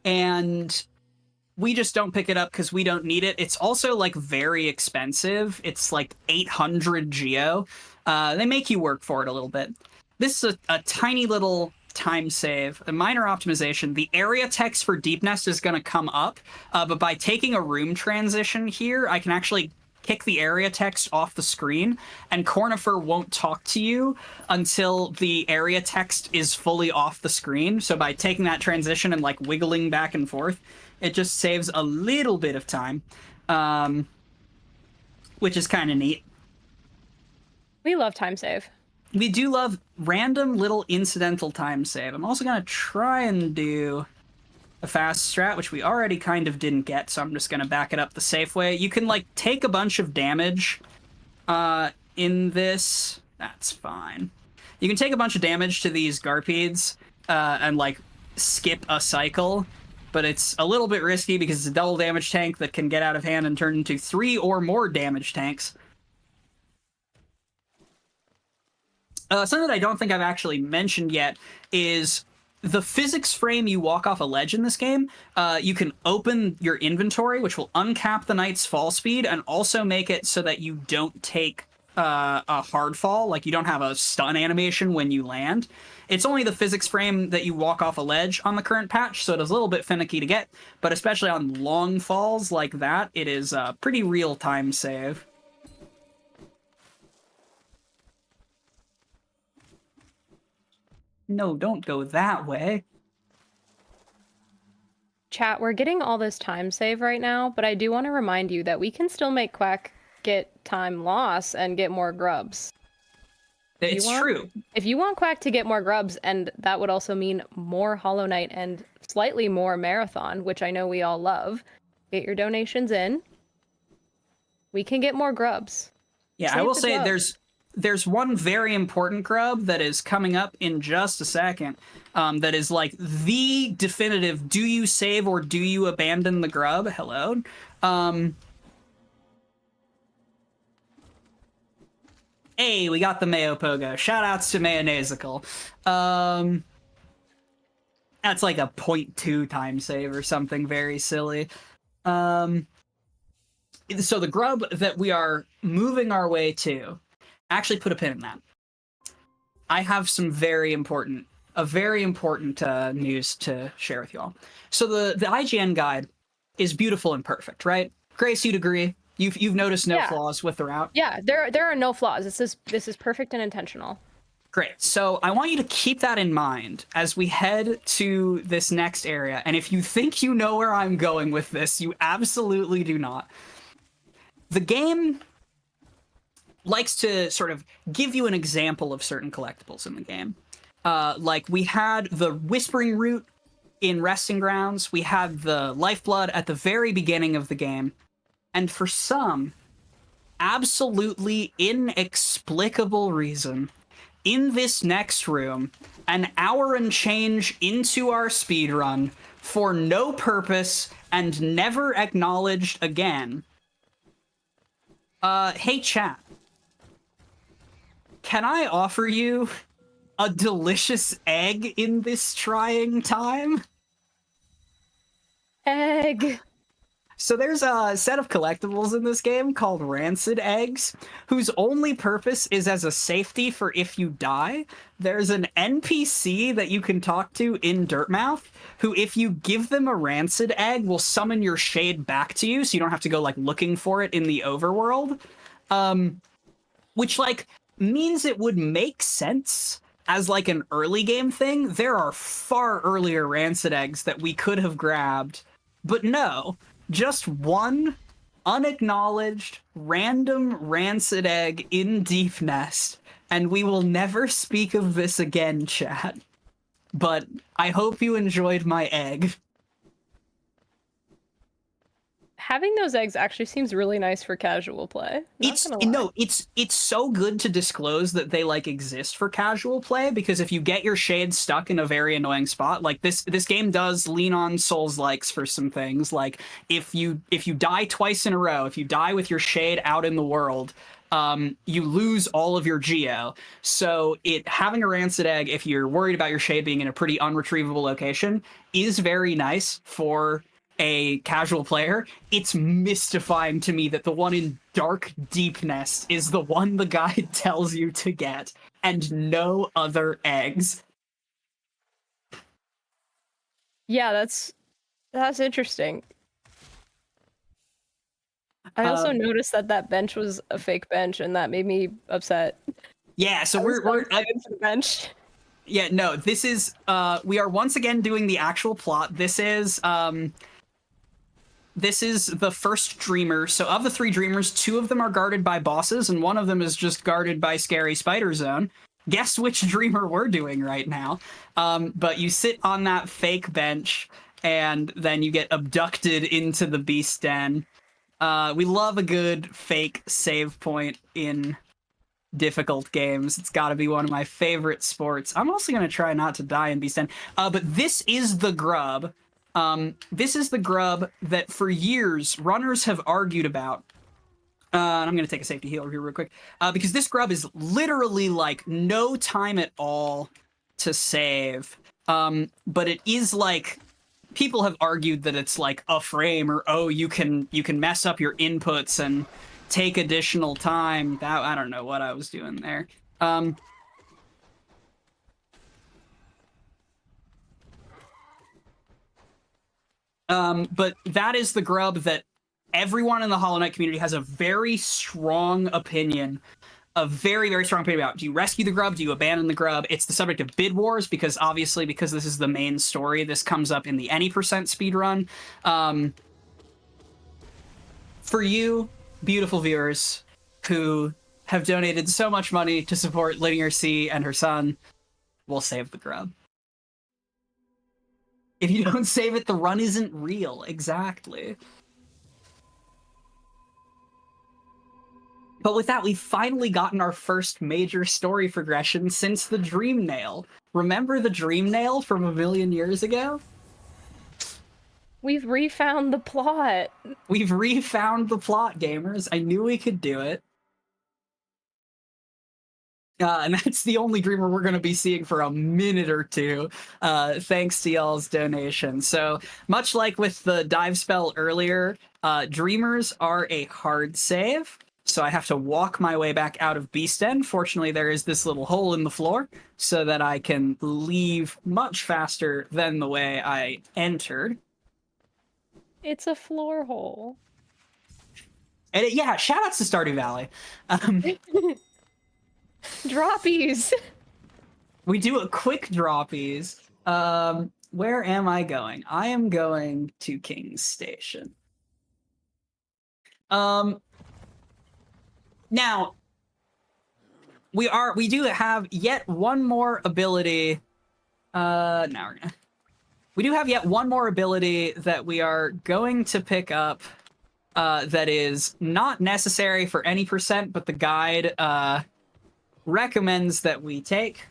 And we just don't pick it up because we don't need it. It's also, like, very expensive. It's, like, 800 geo. They make you work for it a little bit. This is a tiny little time save, a minor optimization. The area text for Deep Nest is going to come up, but by taking a room transition here, I can actually kick the area text off the screen, and Cornifer won't talk to you until the area text is fully off the screen. So by taking that transition and, like, wiggling back and forth, it just saves a little bit of time, which is kind of neat. We love time save. We do love random little incidental time save. I'm also going to try and do a fast strat, which we already kind of didn't get, so I'm just going to back it up the safe way. You can, like, take a bunch of damage in this. That's fine. You can take a bunch of damage to these Garpieds and, like, skip a cycle, but it's a little bit risky because it's a double damage tank that can get out of hand and turn into 3 or more damage tanks. Something that I don't think I've actually mentioned yet is the physics frame you walk off a ledge in this game, you can open your inventory, which will uncap the knight's fall speed and also make it so that you don't take a hard fall, like you don't have a stun animation when you land. It's only the physics frame that you walk off a ledge on the current patch, so it is a little bit finicky to get, but especially on long falls like that, it is a pretty real time save. No, don't go that way. Chat, we're getting all this time save right now, but I do want to remind you that we can still make Quack get time loss and get more grubs. It's true. If you want Quack to get more grubs, and that would also mean more Hollow Knight and slightly more Marathon, which I know we all love, get your donations in. We can get more grubs. Yeah, I will say there's one very important grub that is coming up in just a second, that is like the definitive do you save or do you abandon the grub? Hello. Hey, we got the Mayo Pogo. Shoutouts to Mayonnaisical. That's like a 0.2 time save or something very silly. So the grub that we are moving our way to, actually put a pin in that. I have some very important news to share with you all. So the IGN guide is beautiful and perfect, right? Grace, you'd agree? You've noticed no flaws with the route? Yeah, there are no flaws. This is perfect and intentional. Great. So I want you to keep that in mind as we head to this next area. And if you think you know where I'm going with this, you absolutely do not. The game likes to sort of give you an example of certain collectibles in the game. Like we had the Whispering Root in Resting Grounds, we had the Lifeblood at the very beginning of the game, and for some absolutely inexplicable reason, in this next room, an hour and change into our speedrun, for no purpose and never acknowledged again. Hey chat, can I offer you a delicious egg in this trying time? Egg. So there's a set of collectibles in this game called Rancid Eggs, whose only purpose is as a safety for if you die. There's an NPC that you can talk to in Dirtmouth, who if you give them a Rancid Egg will summon your shade back to you, so you don't have to go like looking for it in the overworld. Which like means it would make sense as like an early game thing. There are far earlier Rancid Eggs that we could have grabbed, but no. Just one unacknowledged random Rancid Egg in Deep Nest, and we will never speak of this again, chat. But I hope you enjoyed my egg. Having those eggs actually seems really nice for casual play. It's so good to disclose that they like exist for casual play, because if you get your shade stuck in a very annoying spot, like this game does lean on Souls-likes for some things. Like if you die twice in a row, if you die with your shade out in the world, you lose all of your geo. So having a Rancid Egg, if you're worried about your shade being in a pretty unretrievable location, is very nice for a casual player. It's mystifying to me that the one in Dark Deep Nest is the one the guide tells you to get, and no other eggs. Yeah, that's interesting. I also noticed that bench was a fake bench, and that made me upset. Yeah, so we're for the bench. Yeah, no, this is we are once again doing the actual plot. This is the first Dreamer. So of the 3 Dreamers, 2 of them are guarded by bosses, and one of them is just guarded by Scary Spider Zone. Guess which Dreamer we're doing right now. But you sit on that fake bench, and then you get abducted into the Beast Den. We love a good fake save point in difficult games. It's got to be one of my favorite sports. I'm also going to try not to die in Beast Den. But this is the grub. This is the grub that for years runners have argued about. And I'm going to take a safety heal here real quick, because this grub is literally like no time at all to save. But it is like, people have argued that it's like a frame, or oh, you can mess up your inputs and take additional time. That, I don't know what I was doing there. But that is the grub that everyone in the Hollow Knight community has a very strong opinion, a very, very strong opinion about. Do you rescue the grub? Do you abandon the grub? It's the subject of bid wars, because obviously, because this is the main story, this comes up in the any % speedrun. For you, beautiful viewers, who have donated so much money to support LinearC and her son, we'll save the grub. If you don't save it, the run isn't real. Exactly. But with that, we've finally gotten our first major story progression since the Dream Nail. Remember the Dream Nail from a million years ago? We've refound the plot. We've refound the plot, gamers. I knew we could do it. And that's the only dreamer we're going to be seeing for a minute or two, thanks to y'all's donation. So, much like with the dive spell earlier, dreamers are a hard save. So I have to walk my way back out of Beast End. Fortunately, there is this little hole in the floor so that I can leave much faster than the way I entered. It's a floor hole. And yeah, shoutouts to Stardew Valley. Droppies! We do a quick droppies. Where am I going? I am going to King's Station. Now, we do have yet one more ability. We do have yet one more ability that we are going to pick up, that is not necessary for any %, but the guide, recommends that we take.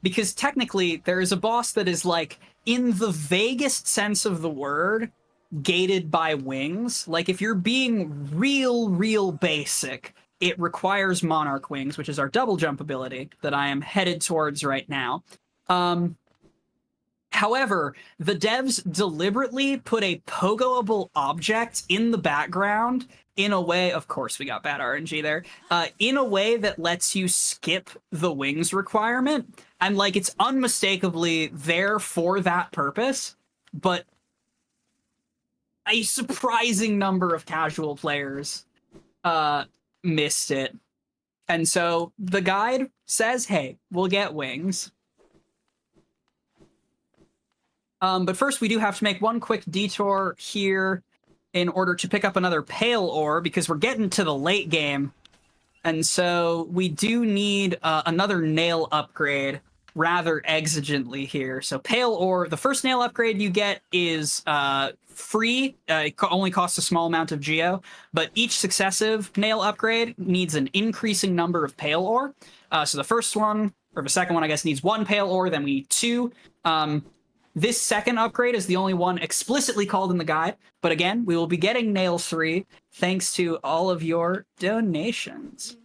Because technically, there is a boss that is, like, in the vaguest sense of the word, gated by wings. Like, if you're being real basic, it requires Monarch Wings, which is our double jump ability that I am headed towards right now. However, the devs deliberately put a pogoable object in the background in a way, of course we got bad RNG there, in a way that lets you skip the wings requirement. And, like, it's unmistakably there for that purpose, but a surprising number of casual players missed it. And so the guide says, hey, we'll get wings. But first, we do have to make one quick detour here in order to pick up another Pale Ore, because we're getting to the late game. And so we do need another nail upgrade rather exigently here. So Pale Ore, the first nail upgrade you get is free. It only costs a small amount of geo, but each successive nail upgrade needs an increasing number of Pale Ore. So the first one, or the second one, I guess, needs 1 Pale Ore, then we need 2. This second upgrade is the only one explicitly called in the guide, but again, we will be getting Nail 3 thanks to all of your donations.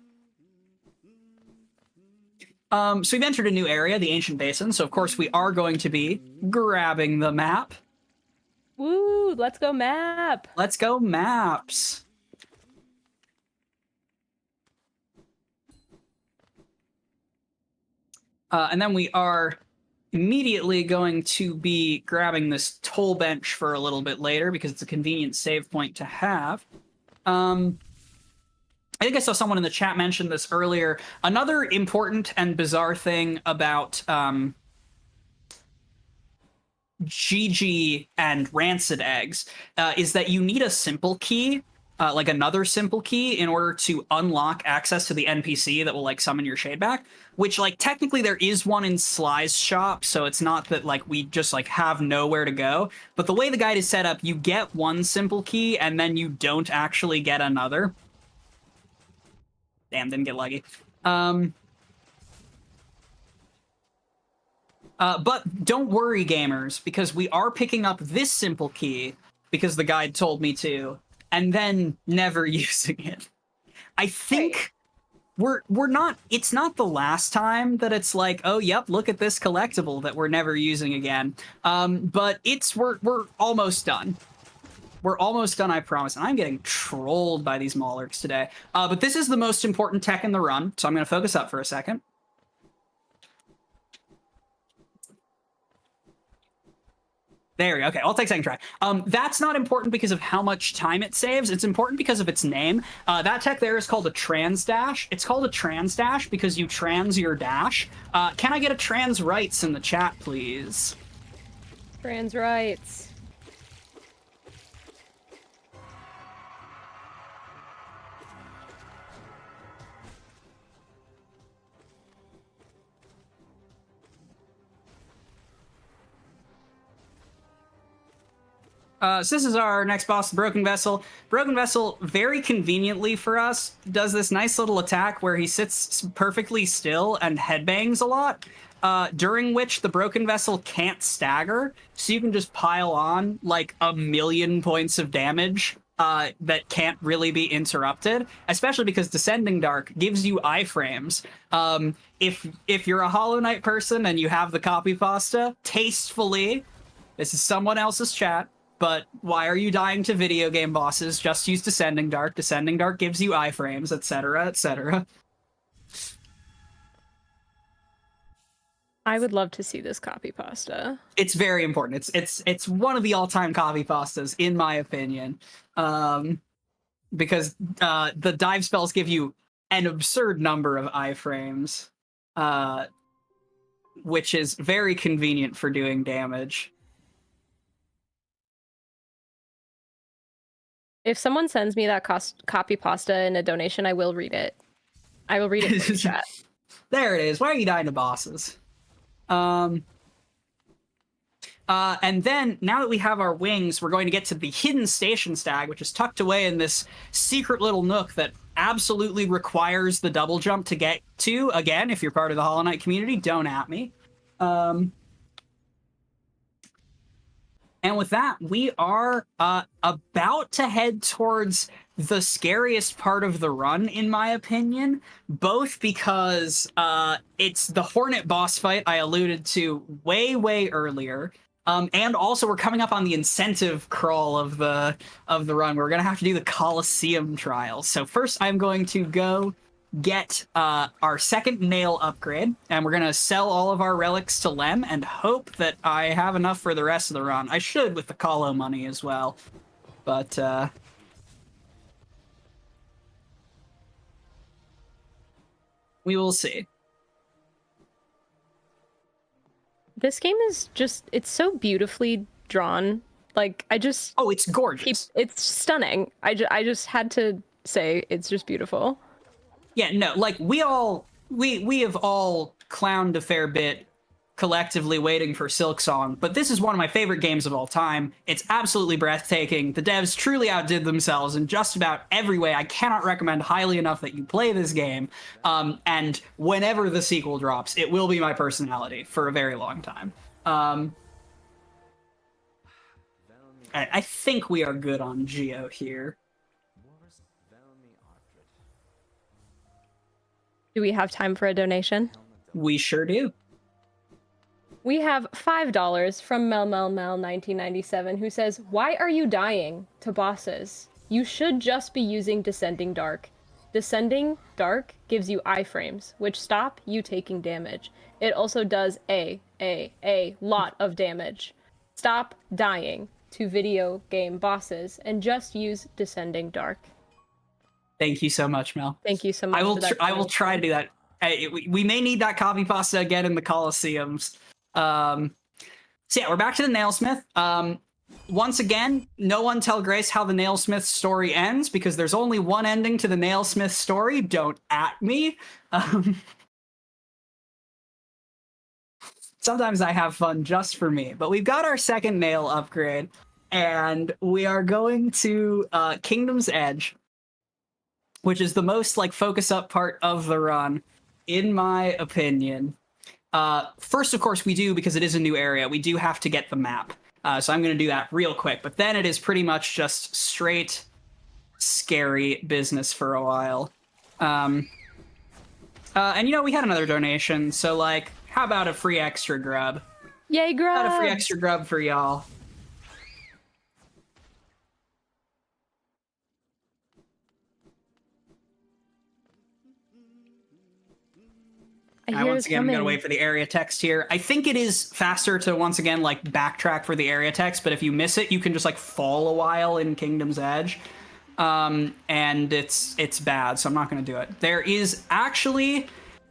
So we've entered a new area, the Ancient Basin, so of course we are going to be grabbing the map. Woo, let's go map! Let's go maps! And then we are immediately going to be grabbing this toll bench for a little bit later because it's a convenient save point to have. I think I saw someone in the chat mention this earlier. Another important and bizarre thing about GG and Rancid Eggs is that you need a simple key, like another simple key, in order to unlock access to the NPC that will, like, summon your shade back, which, like, technically there is one in Sly's shop, so it's not that, like, we just, like, have nowhere to go. But the way the guide is set up, you get one simple key, and then you don't actually get another. Damn, didn't get lucky. But don't worry, gamers, because we are picking up this simple key, because the guide told me to, and then never using it. I think we're not, it's not the last time that it's like, oh yep, look at this collectible that we're never using again. But we're almost done. We're almost done, I promise. And I'm getting trolled by these Maulers today. But this is the most important tech in the run, so I'm going to focus up for a second. There we go. Okay, I'll take second try. That's not important because of how much time it saves. It's important because of its name. That tech there is called a trans dash. It's called a trans dash because you trans your dash. Can I get a trans rights in the chat, please? Trans rights. So this is our next boss, the Broken Vessel. Broken Vessel, very conveniently for us, does this nice little attack where he sits perfectly still and headbangs a lot, during which the Broken Vessel can't stagger, so you can just pile on like 1,000,000 points of damage that can't really be interrupted, especially because Descending Dark gives you iframes. If you're a Hollow Knight person and you have the copy pasta, tastefully, this is someone else's chat, but why are you dying to video game bosses? Just use Descending Dark. Descending Dark gives you iframes, etc., etc. I would love to see this copy pasta. It's very important. It's one of the all-time copy pastas, in my opinion, because the dive spells give you an absurd number of iframes, which is very convenient for doing damage. If someone sends me that copy pasta in a donation, I will read it. I will read it in the chat. There it is. Why are you dying to bosses? And then, now that we have our wings, we're going to get to the hidden station stag, which is tucked away in this secret little nook that absolutely requires the double jump to get to. Again, if you're part of the Hollow Knight community, don't at me. And with that, we are about to head towards the scariest part of the run, in my opinion, both because it's the Hornet boss fight I alluded to way, way earlier, and also we're coming up on the incentive crawl of the run. We're going to have to do the Coliseum trials. So first, I'm going to go get our second nail upgrade, and we're gonna sell all of our relics to Lem and hope that I have enough for the rest of the run. I should with the Colo money as well, but we will see. This game is just, it's so beautifully drawn. Like, Oh, it's gorgeous. It's stunning. I just had to say, it's just beautiful. Yeah, no, like, we have all clowned a fair bit collectively waiting for Silksong, but this is one of my favorite games of all time. It's absolutely breathtaking. The devs truly outdid themselves in just about every way. I cannot recommend highly enough that you play this game, and whenever the sequel drops, it will be my personality for a very long time. I think we are good on Geo here. Do we have time for a donation? We sure do. We have $5 from Mel1997, who says, "Why are you dying to bosses? You should just be using Descending Dark. Descending Dark gives you iframes, which stop you taking damage. It also does a lot of damage. Stop dying to video game bosses and just use Descending Dark." Thank you so much, Mel. Thank you so much. I will try to do that. We may need that copy pasta again in the Colosseums. So yeah, we're back to the Nailsmith. Once again, no one tell Grace how the Nailsmith story ends, because there's only one ending to the Nailsmith story. Don't at me. Sometimes I have fun just for me. But we've got our second nail upgrade, and we are going to Kingdom's Edge, which is the most like focus up part of the run, in my opinion. First, of course, we do, because it is a new area, we do have to get the map. So I'm going to do that real quick. But then it is pretty much just straight scary business for a while. And you know, we had another donation, so like, how about a free extra grub? Yay, grub! Got a free extra grub for y'all. Once again, I'm gonna wait for the area text here. I think it is faster to once again like backtrack for the area text, but if you miss it, you can just like fall a while in Kingdom's Edge, and it's bad. So I'm not gonna do it. There is actually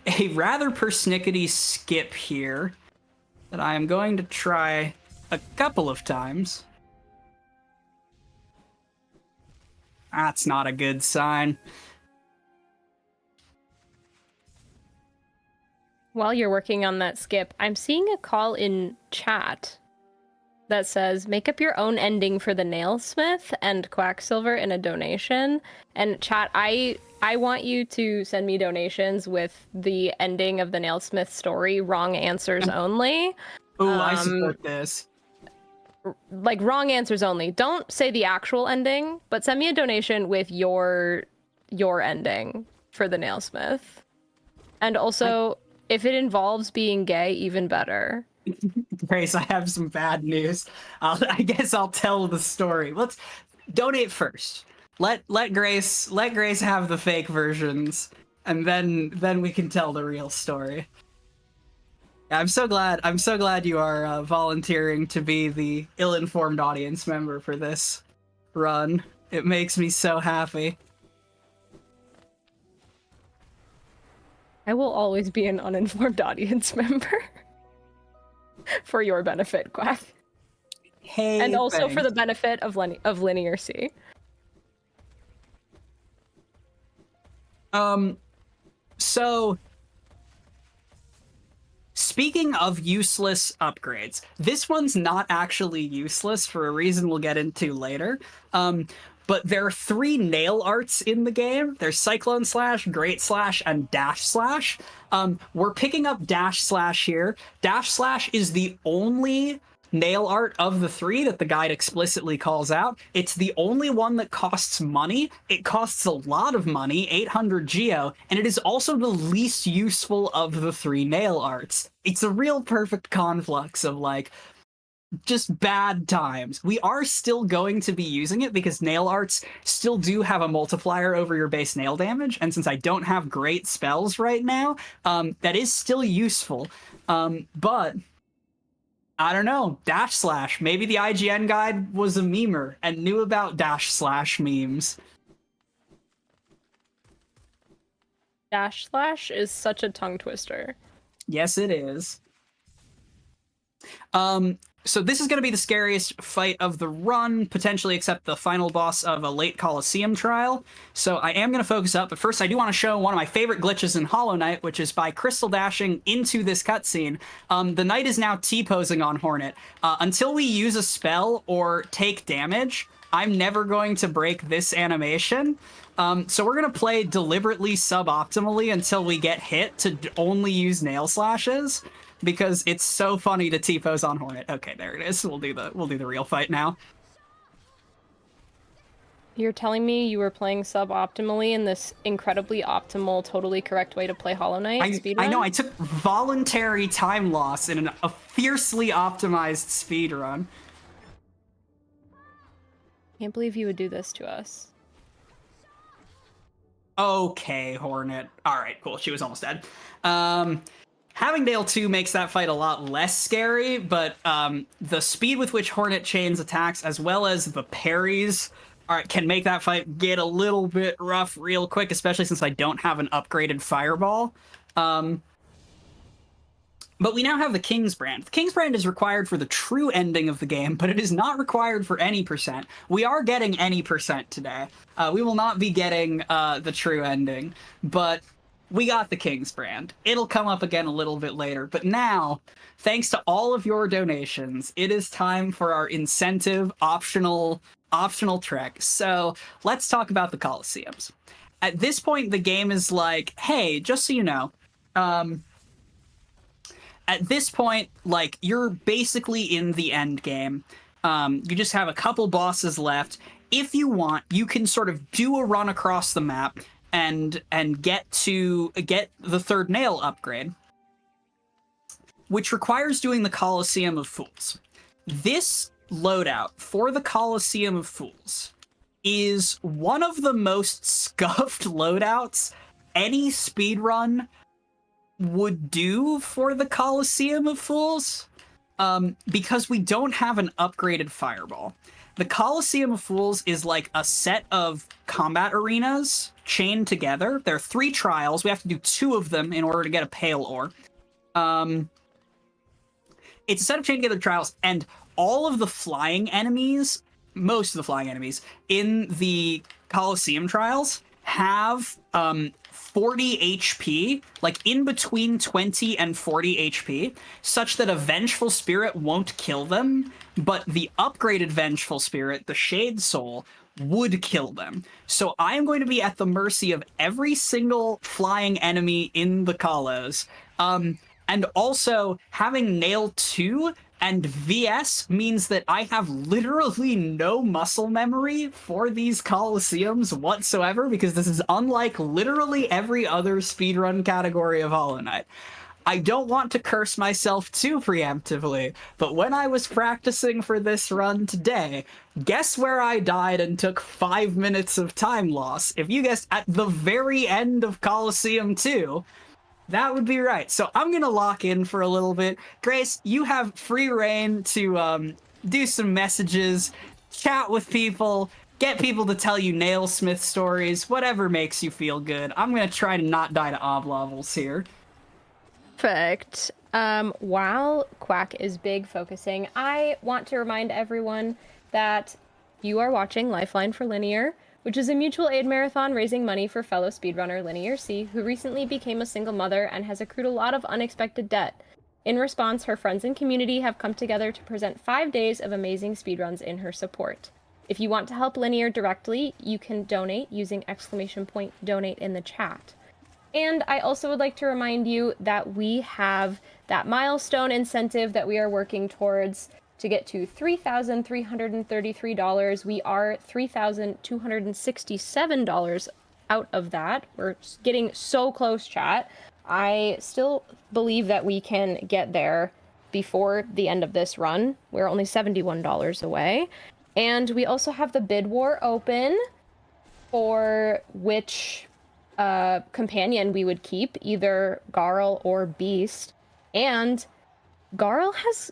a rather persnickety skip here that I am going to try a couple of times. That's not a good sign. While you're working on that skip, I'm seeing a call in chat that says, make up your own ending for the Nailsmith and Quacksilver in a donation. And chat, I want you to send me donations with the ending of the Nailsmith story, wrong answers only. Oh, I support this. Like, wrong answers only. Don't say the actual ending, but send me a donation with your ending for the Nailsmith. And also, if it involves being gay, even better. Grace, I have some bad news. I guess I'll tell the story. Let's donate first. Let Grace have the fake versions, and then we can tell the real story. I'm so glad you are volunteering to be the ill-informed audience member for this run. It makes me so happy. I will always be an uninformed audience member. For your benefit, Quack. Hey, and also thanks. for the benefit of LinearC. So speaking of useless upgrades, this one's not actually useless for a reason we'll get into later. But there are 3 nail arts in the game. There's Cyclone Slash, Great Slash, and Dash Slash. We're picking up Dash Slash here. Dash Slash is the only nail art of the 3 that the guide explicitly calls out. It's the only one that costs money. It costs a lot of money, 800 geo, and it is also the least useful of the 3 nail arts. It's a real perfect conflux of like, just bad times. We are still going to be using it because nail arts still do have a multiplier over your base nail damage, and since I don't have great spells right now, that is still useful. But I don't know, Dash Slash. Maybe the IGN guide was a memer and knew about Dash Slash memes. Dash Slash is such a tongue twister. Yes, it is. So this is going to be the scariest fight of the run, potentially except the final boss of a late Coliseum trial. So I am going to focus up, but first I do want to show one of my favorite glitches in Hollow Knight, which is by crystal dashing into this cutscene. The knight is now T-posing on Hornet. Until we use a spell or take damage, I'm never going to break this animation. So we're going to play deliberately suboptimally until we get hit to only use nail slashes, because it's so funny to T-pose on Hornet. Okay, there it is. We'll do the real fight now. You're telling me you were playing suboptimally in this incredibly optimal, totally correct way to play Hollow Knight speedrun? I know, I took voluntary time loss in a fiercely optimized speedrun. Can't believe you would do this to us. Okay, Hornet. Alright, cool. She was almost dead. Having Dale 2 makes that fight a lot less scary, but the speed with which Hornet chains attacks, as well as the parries, can make that fight get a little bit rough real quick, especially since I don't have an upgraded Fireball. But we now have the King's Brand. The King's Brand is required for the true ending of the game, but it is not required for any percent. We are getting any percent today. We will not be getting the true ending, but we got the King's Brand. It'll come up again a little bit later, but now, thanks to all of your donations, it is time for our incentive optional trek. So let's talk about the Colosseums. At this point, the game is like, hey, just so you know, at this point, like, you're basically in the end game. You just have a couple bosses left. If you want, you can sort of do a run across the map, and get the third nail upgrade, which requires doing the Coliseum of Fools. This loadout for the Coliseum of Fools is one of the most scuffed loadouts any speedrun would do for the Coliseum of Fools, because we don't have an upgraded fireball. The Coliseum of Fools is like a set of combat arenas chained together. There are 3 trials. We have to do 2 of them in order to get a pale ore. It's a set of chained together trials, and all of the flying enemies, most of the flying enemies in the Coliseum trials have 40 HP, like in between 20 and 40 HP, such that a Vengeful Spirit won't kill them, but the upgraded Vengeful Spirit, the Shade Soul, would kill them. So I am going to be at the mercy of every single flying enemy in the Colos. And also, having Nail 2 and VS means that I have literally no muscle memory for these Coliseums whatsoever, because this is unlike literally every other speedrun category of Hollow Knight. I don't want to curse myself too preemptively, but when I was practicing for this run today, guess where I died and took 5 minutes of time loss? If you guessed at the very end of Coliseum 2, that would be right. So I'm going to lock in for a little bit. Grace, you have free reign to do some messages, chat with people, get people to tell you Nailsmith stories, whatever makes you feel good. I'm going to try to not die to oblevels here. Perfect. While Quack is big focusing, I want to remind everyone that you are watching Lifeline for Linear, which is a mutual aid marathon raising money for fellow speedrunner LinearC, who recently became a single mother and has accrued a lot of unexpected debt. In response, her friends and community have come together to present 5 days of amazing speedruns in her support. If you want to help Linear directly, you can donate using !donate in the chat. And I also would like to remind you that we have that milestone incentive that we are working towards to get to $3,333. We are $3,267 out of that. We're getting so close, chat. I still believe that we can get there before the end of this run. We're only $71 away. And we also have the bid war open for which companion we would keep, either Garl or Beast. And Garl has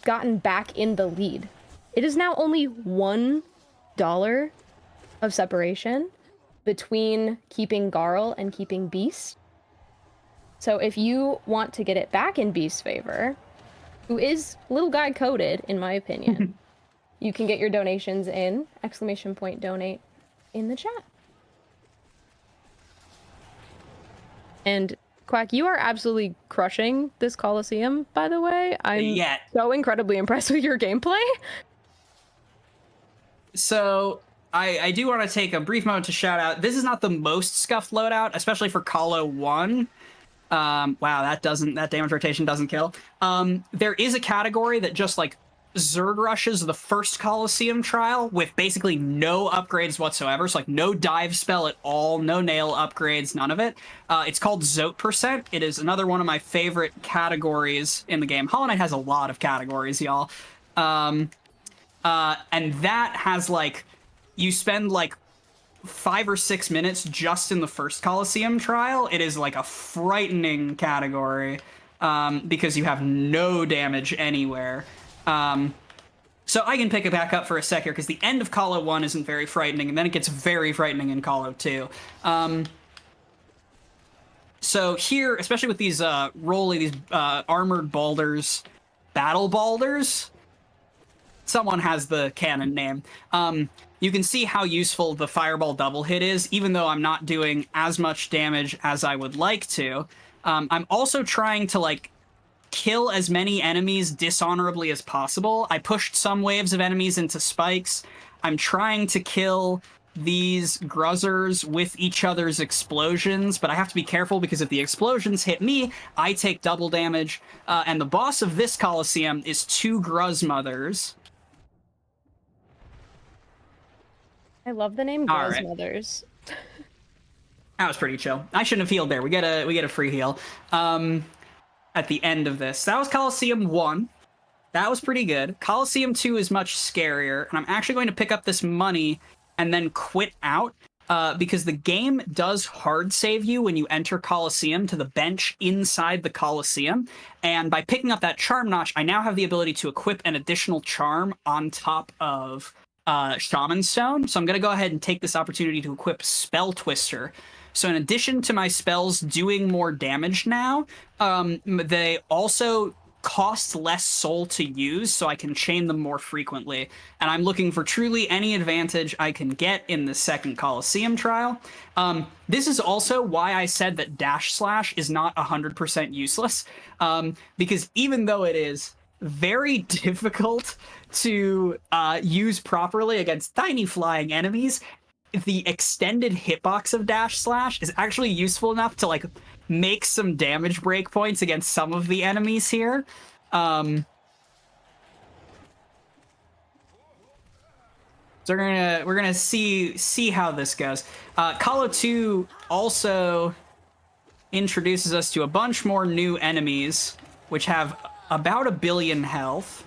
gotten back in the lead. It is now only $1 of separation between keeping Garl and keeping Beast. So if you want to get it back in Beast's favor, who is little guy coded, in my opinion, you can get your donations in !donate in the chat. And Quack, you are absolutely crushing this Coliseum, by the way. I'm so incredibly impressed with your gameplay. So I do want to take a brief moment to shout out. This is not the most scuffed loadout, especially for Colo 1. Wow, that damage rotation doesn't kill. There is a category that just like Zerg rushes the first Coliseum trial with basically no upgrades whatsoever. So like no dive spell at all, no nail upgrades, none of it. It's called Zote percent. It is another one of my favorite categories in the game. Hollow Knight has a lot of categories, y'all. And that has like, you spend like 5 or 6 minutes just in the first Coliseum trial. It is like a frightening category because you have no damage anywhere. So I can pick it back up for a sec here because the end of Colo 1 isn't very frightening, and then it gets very frightening in Colo 2. So here, especially with these these armored balders, battle balders, someone has the canon name. You can see how useful the fireball double hit is, even though I'm not doing as much damage as I would like to. I'm also trying to like kill as many enemies dishonorably as possible. I pushed some waves of enemies into spikes. I'm trying to kill these gruzzers with each other's explosions, but I have to be careful because if the explosions hit me, I take double damage. And the boss of this Coliseum is 2 Gruz Mothers. I love the name Gruz Mothers. That was pretty chill. I shouldn't have healed there. We get a free heal at the end of this. That was Coliseum 1. That was pretty good. Coliseum 2 is much scarier, and I'm actually going to pick up this money and then quit out because the game does hard save you when you enter Coliseum to the bench inside the Coliseum. And by picking up that charm notch, I now have the ability to equip an additional charm on top of Shaman Stone. So I'm going to go ahead and take this opportunity to equip Spell Twister. So in addition to my spells doing more damage now, they also cost less soul to use, so I can chain them more frequently. And I'm looking for truly any advantage I can get in the second Coliseum trial. This is also why I said that Dash Slash is not 100% useless, because even though it is very difficult to use properly against tiny flying enemies, the extended hitbox of Dash Slash is actually useful enough to like make some damage breakpoints against some of the enemies here. So we're gonna see how this goes. Colo 2 also introduces us to a bunch more new enemies, which have about 1 billion health.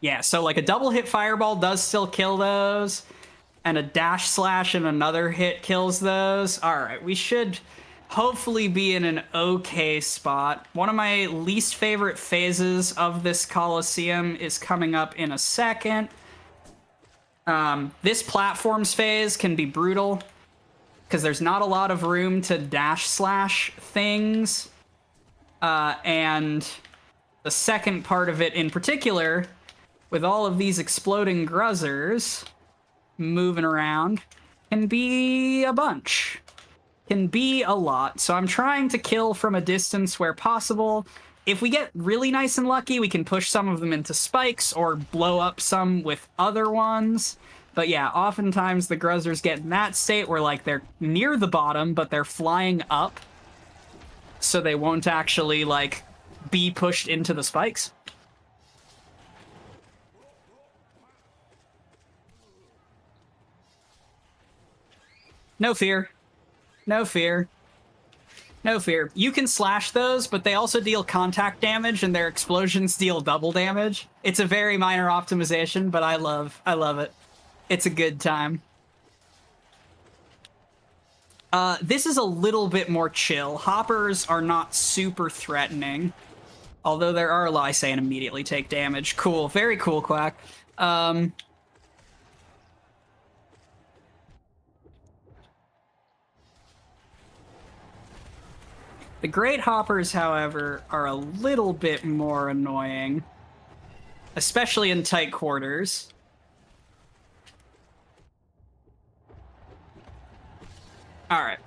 Yeah, so like a double hit fireball does still kill those, and a dash slash and another hit kills those. All right, we should hopefully be in an okay spot. One of my least favorite phases of this Coliseum is coming up in a second. This platforms phase can be brutal because there's not a lot of room to dash slash things. And the second part of it in particular, with all of these exploding gruzzers moving around, can be a bunch. Can be a lot. So I'm trying to kill from a distance where possible. If we get really nice and lucky, we can push some of them into spikes or blow up some with other ones. But yeah, oftentimes the gruzzers get in that state where like they're near the bottom, but they're flying up, so they won't actually like be pushed into the spikes. No fear. No fear. No fear. You can slash those, but they also deal contact damage, and their explosions deal double damage. It's a very minor optimization, but I love it. It's a good time. This is a little bit more chill. Hoppers are not super threatening, although there are a lot I say and immediately take damage. Cool. Very cool, Quack. The Great Hoppers, however, are a little bit more annoying, especially in tight quarters. All right.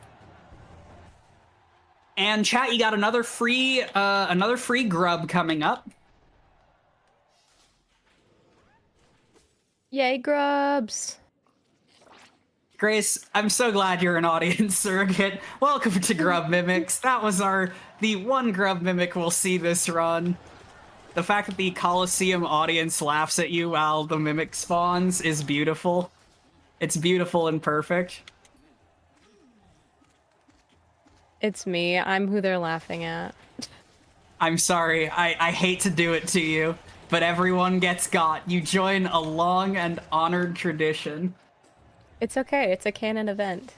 And chat, you got another free grub coming up. Yay, grubs. Grace, I'm so glad you're an audience surrogate. Welcome to Grub Mimics. That was the one Grub Mimic we'll see this run. The fact that the Coliseum audience laughs at you while the Mimic spawns is beautiful. It's beautiful and perfect. It's me. I'm who they're laughing at. I'm sorry. I hate to do it to you, but everyone gets got. You join a long and honored tradition. It's okay. It's a canon event.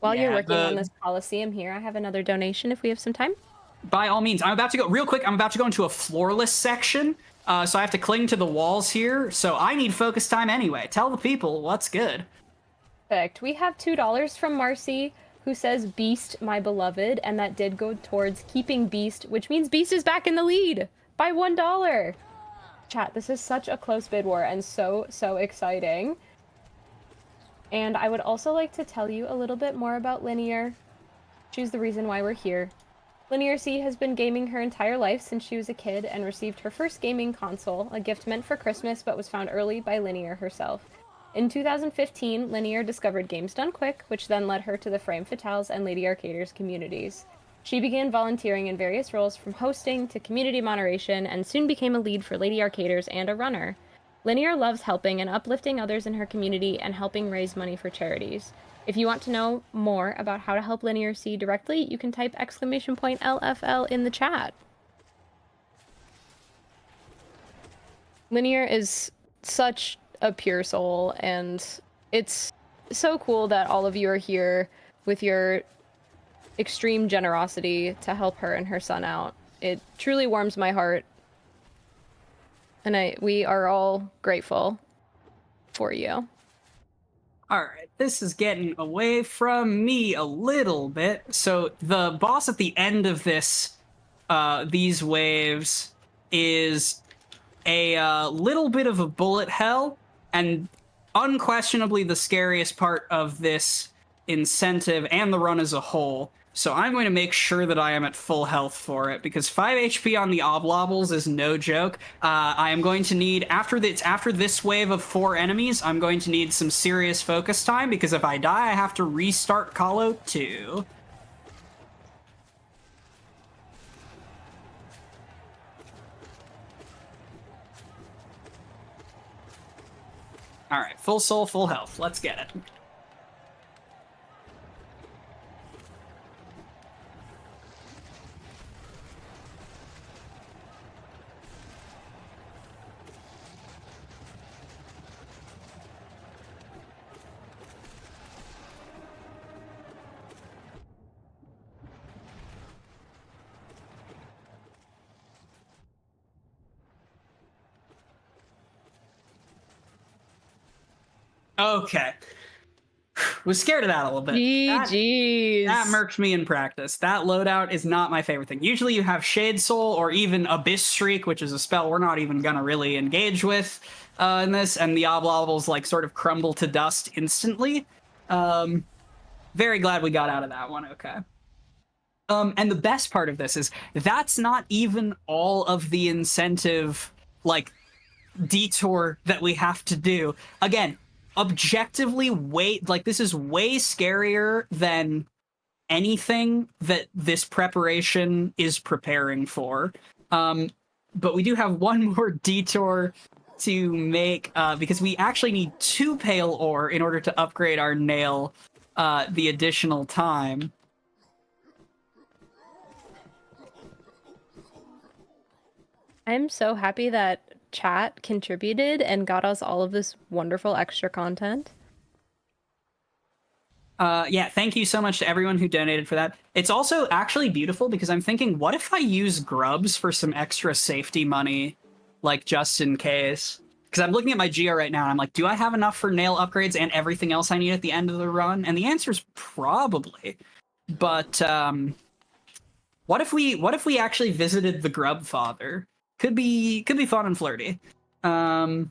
While you're working on this Coliseum here, I have another donation if we have some time. By all means. I'm about to go, real quick, I'm about to go into a floorless section, so I have to cling to the walls here, so I need focus time anyway. Tell the people what's good. Perfect. We have $2 from Marcy, who says, Beast, my beloved, and that did go towards keeping Beast, which means Beast is back in the lead by $1. Chat, this is such a close bid war and so exciting. And I would also like to tell you a little bit more about Linear. She's the reason why we're here. LinearC has been gaming her entire life since she was a kid and received her first gaming console, a gift meant for Christmas but was found early by Linear herself. In 2015, Linear discovered Games Done Quick, which then led her to the Frame Fatales and Lady Arcaders communities. She began volunteering in various roles from hosting to community moderation and soon became a lead for Lady Arcaders and a runner. Linear loves helping and uplifting others in her community and helping raise money for charities. If you want to know more about how to help LinearC directly, you can type !LFL in the chat. Linear is such a pure soul, and it's so cool that all of you are here with your extreme generosity to help her and her son out. It truly warms my heart, and we are all grateful for you. All right, this is getting away from me a little bit. So the boss at the end of this, these waves, is a little bit of a bullet hell, and unquestionably the scariest part of this incentive and the run as a whole. So I'm going to make sure that I am at full health for it, because 5 HP on the oblobbles is no joke. I am going to need, after this wave of 4 enemies, I'm going to need some serious focus time, because if I die, I have to restart Colo 2. All right, full soul, full health. Let's get it. Okay. Was scared of that a little bit. GG's. That murked me in practice. That loadout is not my favorite thing. Usually you have Shade Soul or even Abyss Streak, which is a spell we're not even gonna really engage with in this, and the oblobbles like sort of crumble to dust instantly. Very glad we got out of that one, okay. And the best part of this is that's not even all of the incentive, like, detour that we have to do. Again, objectively, this is way scarier than anything that this preparation is preparing for. But we do have one more detour to make, because we actually need 2 pale ore in order to upgrade our nail the additional time. I'm so happy that chat contributed and got us all of this wonderful extra content. Yeah, thank you so much to everyone who donated for that. It's also actually beautiful because I'm thinking, what if I use grubs for some extra safety money, like just in case? Because I'm looking at my Geo right now and I'm like, do I have enough for nail upgrades and everything else I need at the end of the run? And the answer is probably. But what if we actually visited the Grub Father? Could be fun and flirty. So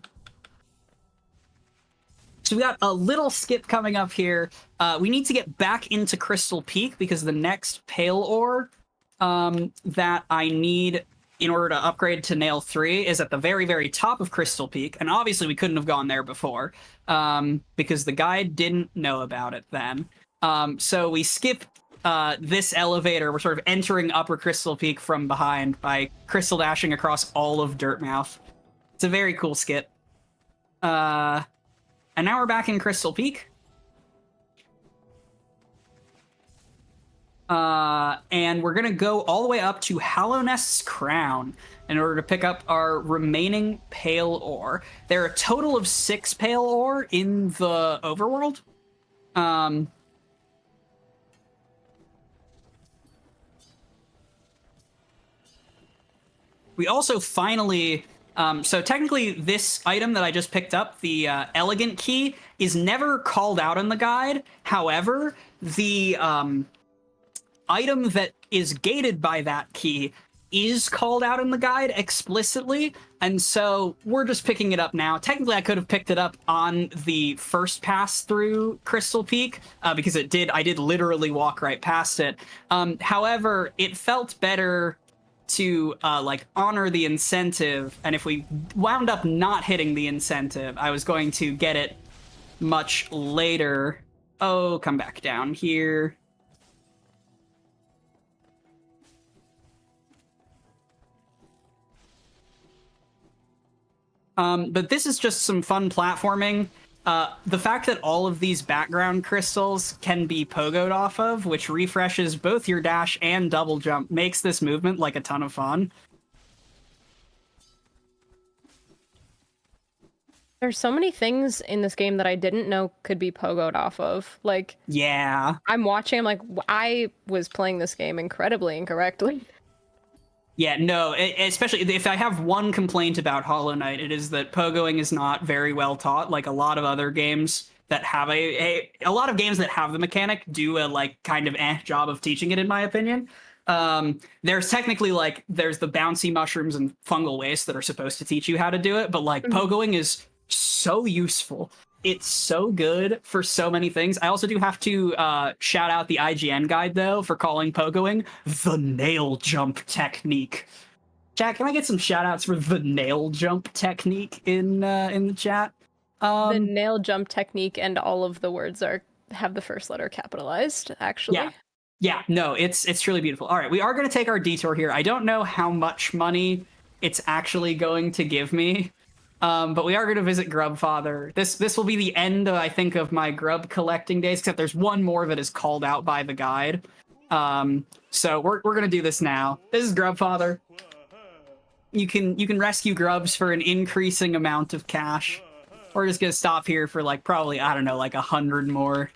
we got a little skip coming up here. We need to get back into Crystal Peak because the next pale ore that I need in order to upgrade to Nail 3 is at the very, very top of Crystal Peak. And obviously we couldn't have gone there before because the guide didn't know about it then. So we skip this elevator. We're sort of entering Upper Crystal Peak from behind by crystal dashing across all of Dirtmouth. It's a very cool skip. And now we're back in Crystal Peak. And we're going to go all the way up to Hallownest's Crown in order to pick up our remaining pale ore. There are a total of 6 pale ore in the overworld. We also finally... so technically, this item that I just picked up, the Elegant Key, is never called out in the guide. However, the item that is gated by that key is called out in the guide explicitly, and so we're just picking it up now. Technically, I could have picked it up on the first pass through Crystal Peak, because I did literally walk right past it. However, it felt better to like honor the incentive, and if we wound up not hitting the incentive, I was going to get it much later. Oh, come back down here. But this is just some fun platforming. The fact that all of these background crystals can be pogoed off of, which refreshes both your dash and double jump, makes this movement like a ton of fun. There's so many things in this game that I didn't know could be pogoed off of. Like, yeah, I'm watching, I'm like, I was playing this game incredibly incorrectly. Yeah, no, especially if I have one complaint about Hollow Knight, it is that pogoing is not very well taught. Like a lot of other games that have a lot of games that have the mechanic do a like kind of job of teaching it, in my opinion. There's technically there's the bouncy mushrooms and fungal waste that are supposed to teach you how to do it, but like pogoing is so useful. It's so good for so many things. I also do have to shout out the IGN guide, though, for calling pogoing the nail jump technique. Chat, can I get some shout outs for the nail jump technique in the chat? The nail jump technique and all of the words have the first letter capitalized, actually. Yeah, no, it's truly beautiful. All right, we are going to take our detour here. I don't know how much money it's actually going to give me. But we are going to visit Grubfather. This will be the end, I think, of my grub collecting days, except there's one more that is called out by the guide. So we're going to do this now. This is Grubfather. You can rescue grubs for an increasing amount of cash. We're just going to stop here for probably, I don't know, 100 more.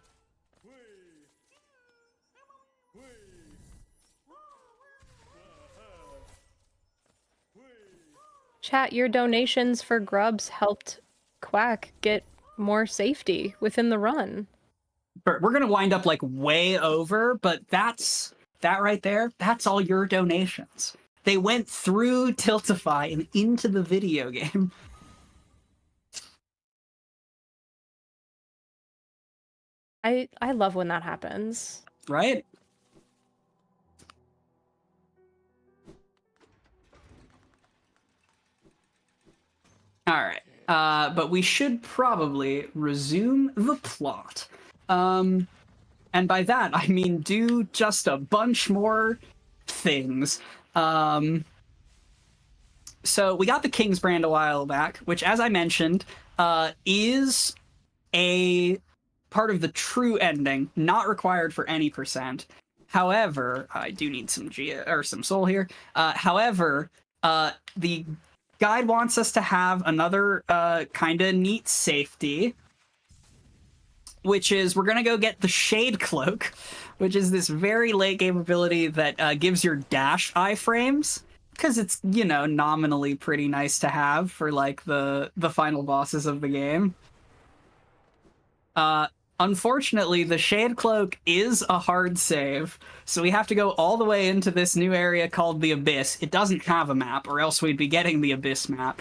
Chat, your donations for grubs helped Quack get more safety within the run. We're going to wind up way over, but that right there, that's all your donations. They went through Tiltify and into the video game. I love when that happens. Right? All right, but we should probably resume the plot. And by that, I mean do just a bunch more things. So we got the King's Brand a while back, which, as I mentioned, is a part of the true ending, not required for any percent. However, I do need some some soul here. However, the guide wants us to have another kind of neat safety, which is we're going to go get the Shade Cloak, which is this very late game ability that gives your dash iframes, because it's, you know, nominally pretty nice to have for the final bosses of the game. Unfortunately, the Shade Cloak is a hard save, so we have to go all the way into this new area called the Abyss. It doesn't have a map, or else we'd be getting the Abyss map.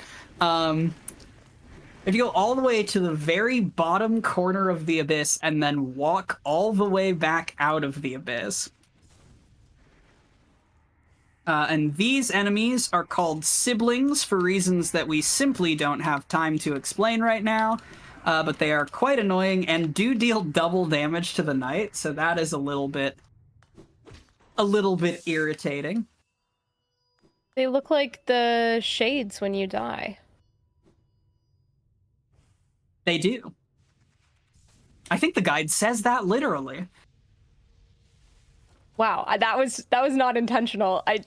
If you go all the way to the very bottom corner of the Abyss and then walk all the way back out of the Abyss. And these enemies are called siblings for reasons that we simply don't have time to explain right now. But they are quite annoying and do deal double damage to the knight, so that is a little bit irritating. They look like the shades when you die. They do. I think the guide says that literally. Wow, that was not intentional. I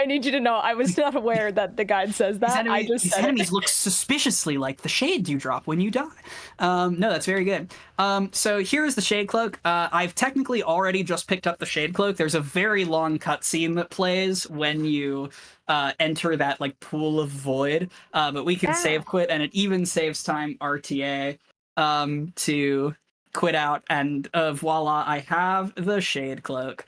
need you to know I was not aware that the guide says that. These enemies look suspiciously like the shades you drop when you die. No, that's very good. So here is the Shade Cloak. I've technically already just picked up the Shade Cloak. There's a very long cutscene that plays when you enter that pool of void. But we can save quit, and it even saves time RTA to quit out, and voila, I have the Shade Cloak.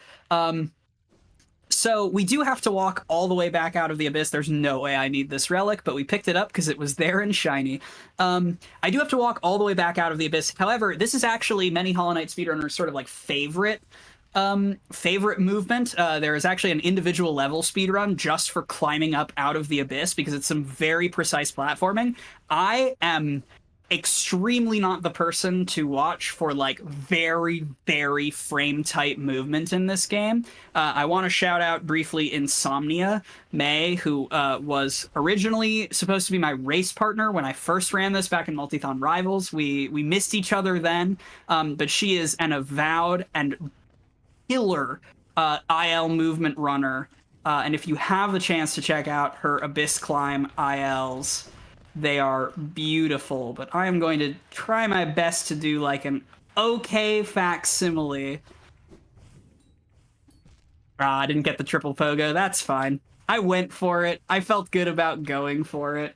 So we do have to walk all the way back out of the Abyss. There's no way I need this relic, but we picked it up because it was there and shiny. I do have to walk all the way back out of the Abyss. However, this is actually many Hollow Knight speedrunners' sort of favorite movement. There is actually an individual level speedrun just for climbing up out of the Abyss because it's some very precise platforming. I am extremely not the person to watch for like very, very frame tight movement in this game. I want to shout out briefly Insomnia May, who was originally supposed to be my race partner when I first ran this back in Multithon Rivals. We missed each other then, but she is an avowed and killer IL movement runner. And if you have the chance to check out her Abyss Climb ILs, they are beautiful, but I am going to try my best to do like an okay facsimile. I didn't get the triple pogo. That's fine. I went for it. I felt good about going for it.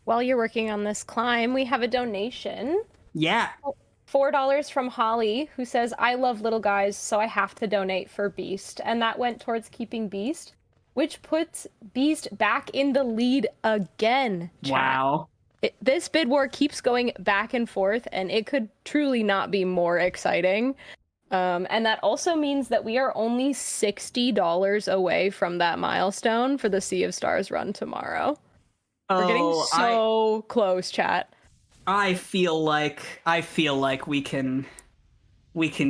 While you're working on this climb, we have a donation. Yeah. $4 from Holly, who says, I love little guys, so I have to donate for Beast. And that went towards keeping Beast, which puts Beast back in the lead again, chat. Wow. This bid war keeps going back and forth, and it could truly not be more exciting. And that also means that we are only $60 away from that milestone for the Sea of Stars run tomorrow. We're getting so close, chat. I feel like we can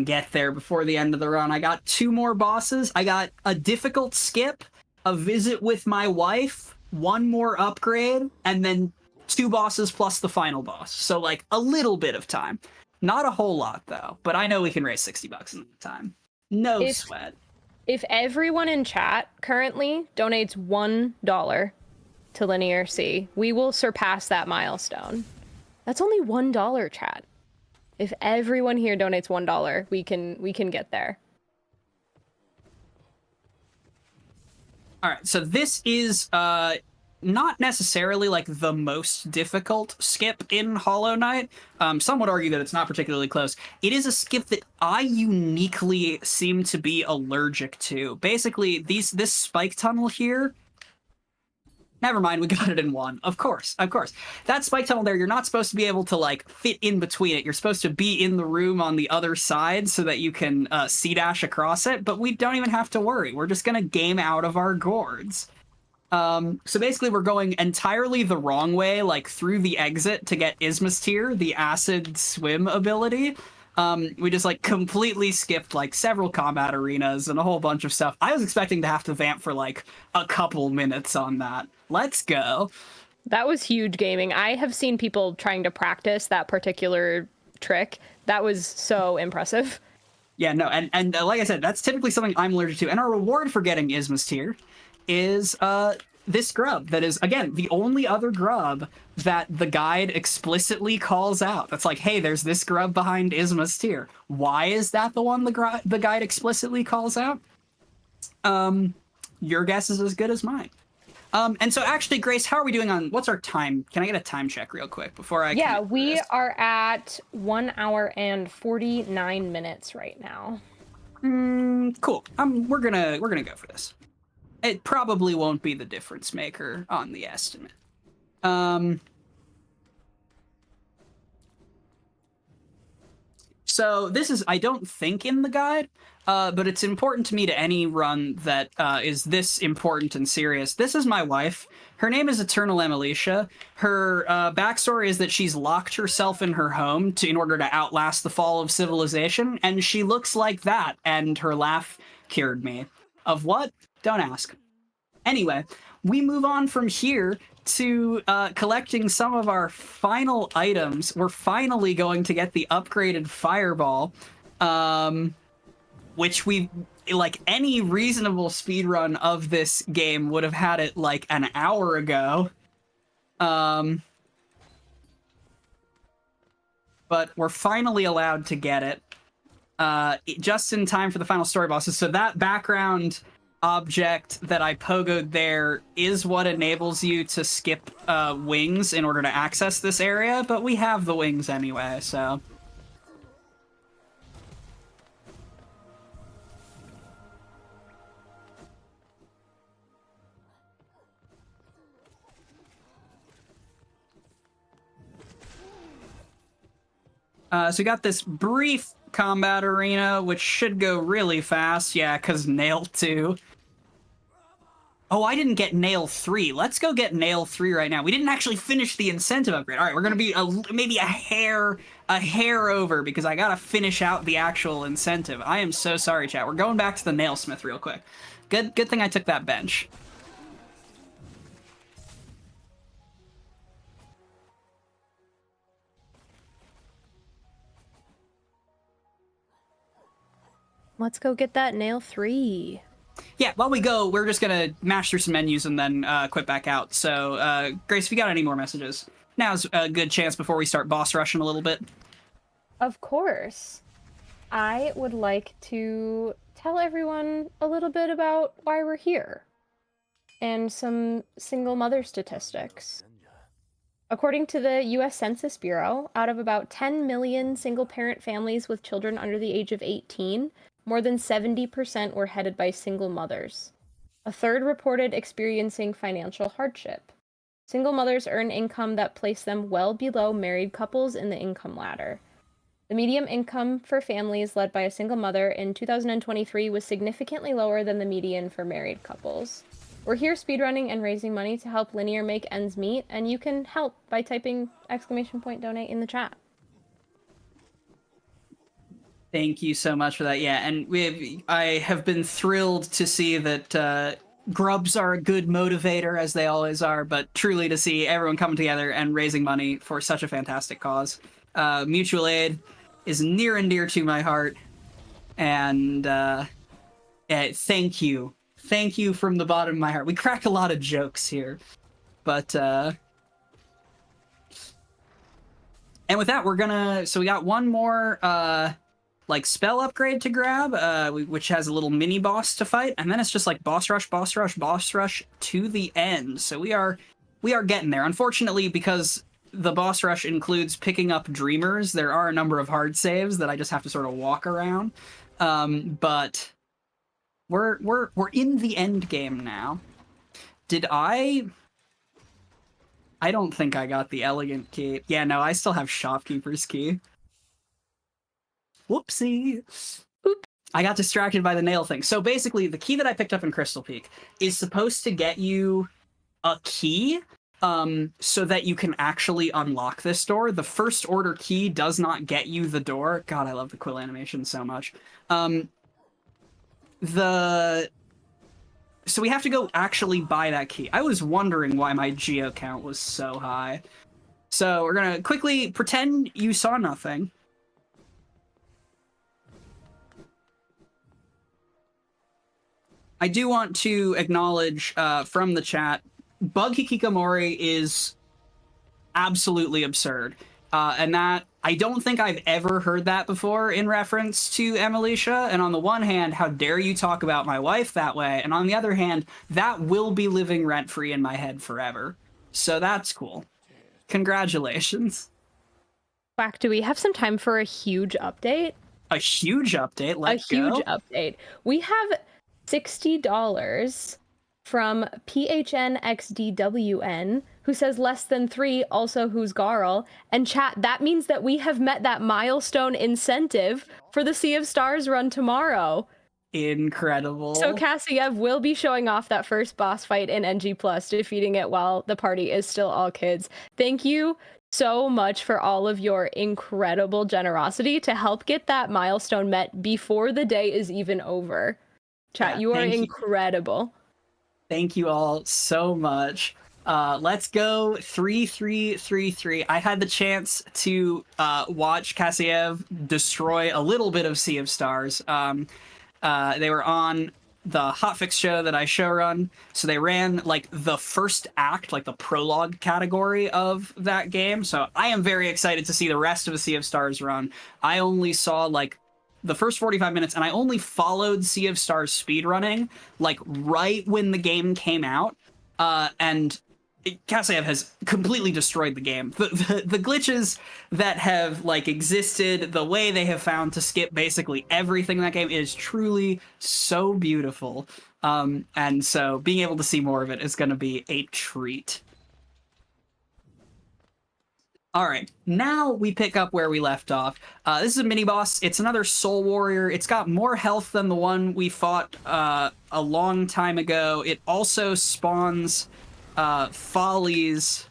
get there before the end of the run. I got 2 more bosses. I got a difficult skip, a visit with my wife, 1 more upgrade, and then 2 bosses plus the final boss. So like a little bit of time. Not a whole lot though, but I know we can raise $60 in the time. No sweat. If everyone in chat currently donates $1 to LinearC, we will surpass that milestone. That's only $1, chat. If everyone here donates $1, we can get there. All right, so this is not necessarily like the most difficult skip in Hollow Knight. Some would argue that it's not particularly close. It is a skip that I uniquely seem to be allergic to. Basically, this spike tunnel here. Never mind, we got it in 1. Of course. That spike tunnel there, you're not supposed to be able to, like, fit in between it. You're supposed to be in the room on the other side so that you can C-dash across it, but we don't even have to worry. We're just gonna game out of our gourds. So basically we're going entirely the wrong way, like, through the exit to get Ismasteer, the acid swim ability. We just, like, completely skipped, like, several combat arenas and a whole bunch of stuff. I was expecting to have to vamp for, like, a couple minutes on that. Let's go. That was huge gaming. I have seen people trying to practice that particular trick. That was so impressive. Yeah, no, and like I said, that's typically something I'm allergic to. And our reward for getting Ismasteer is, this grub that is, again, the only other grub that the guide explicitly calls out. That's like, hey, there's this grub behind Ismasteer. Why is that the one the guide explicitly calls out? Your guess is as good as mine. And so actually, Grace, how are we doing on, what's our time? Can I get a time check real quick before I... Yeah, we are at 1 hour and 49 minutes right now. Cool. We're gonna go for this. It probably won't be the difference maker on the estimate. So this is, I don't think, in the guide, but it's important to me to any run that is this important and serious. This is my wife. Her name is Eternal Emilicia. Her backstory is that she's locked herself in her home in order to outlast the fall of civilization, and she looks like that, and her laugh cured me. Of what? Don't ask. Anyway, we move on from here to collecting some of our final items. We're finally going to get the upgraded fireball, which we, like, any reasonable speedrun of this game would have had it like an hour ago. But we're finally allowed to get it just in time for the final story bosses. So that background object that I pogoed there is what enables you to skip wings in order to access this area, but we have the wings anyway, so... So we got this brief combat arena, which should go really fast. Yeah, because Nail 2. Oh, I didn't get nail 3. Let's go get nail 3 right now. We didn't actually finish the incentive upgrade. All right, we're gonna be maybe a hair over because I gotta finish out the actual incentive. I am so sorry, chat. We're going back to the nailsmith real quick. Good thing I took that bench. Let's go get that nail 3. Yeah, while we go, we're just gonna mash through some menus and then quit back out. So, Grace, if you got any more messages, now's a good chance before we start boss rushing a little bit. Of course. I would like to tell everyone a little bit about why we're here and some single mother statistics. According to the US Census Bureau, out of about 10 million single-parent families with children under the age of 18, more than 70% were headed by single mothers. A third reported experiencing financial hardship. Single mothers earn income that place them well below married couples in the income ladder. The median income for families led by a single mother in 2023 was significantly lower than the median for married couples. We're here speedrunning and raising money to help Linear make ends meet, and you can help by typing !donate in the chat. Thank you so much for that. Yeah, and I have been thrilled to see that grubs are a good motivator, as they always are, but truly to see everyone coming together and raising money for such a fantastic cause. Mutual aid is near and dear to my heart, and thank you. Thank you from the bottom of my heart. We crack a lot of jokes here, but and with that, we're gonna, so we got one more like spell upgrade to grab, which has a little mini boss to fight, and then it's just like boss rush to the end. So we are getting there. Unfortunately, because the boss rush includes picking up dreamers, there are a number of hard saves that I just have to sort of walk around. But we're in the end game now. Did I don't think I got the elegant key. Yeah, no, I still have shopkeeper's key. Whoopsie. Oop. I got distracted by the nail thing. So basically, the key that I picked up in Crystal Peak is supposed to get you a key so that you can actually unlock this door. The first order key does not get you the door. God, I love the quill animation so much. So we have to go actually buy that key. I was wondering why my geo count was so high. So we're gonna quickly pretend you saw nothing. I do want to acknowledge from the chat, Bug Hikikomori is absolutely absurd. And that, I don't think I've ever heard that before in reference to Emilicia. And on the one hand, how dare you talk about my wife that way? And on the other hand, that will be living rent-free in my head forever. So that's cool. Congratulations. Quack, do we have some time for a huge update? A huge update? Let's go. A huge update. We have $60 from PHNXDWN, who says less than 3, also who's Garl. And chat, that means that we have met that milestone incentive for the Sea of Stars run tomorrow. Incredible. So Kassiev will be showing off that first boss fight in NG+, defeating it while the party is still all kids. Thank you so much for all of your incredible generosity to help get that milestone met before the day is even over. Chat, yeah, you are incredible. Thank you all so much. Let's go 3-3-3-3. I had the chance to watch Kassiev destroy a little bit of Sea of Stars. They were on the Hotfix show that I showrun, so they ran like the first act, like the prologue category of that game. So I am very excited to see the rest of a Sea of Stars run. I only saw like the first 45 minutes, and I only followed Sea of Stars speedrunning like right when the game came out, and Kassiev has completely destroyed the game. The glitches that have like existed, the way they have found to skip basically everything in that game is truly so beautiful. And so being able to see more of it is going to be a treat. All right, now we pick up where we left off. This is a mini boss. It's another soul warrior. It's got more health than the one we fought a long time ago. It also spawns follies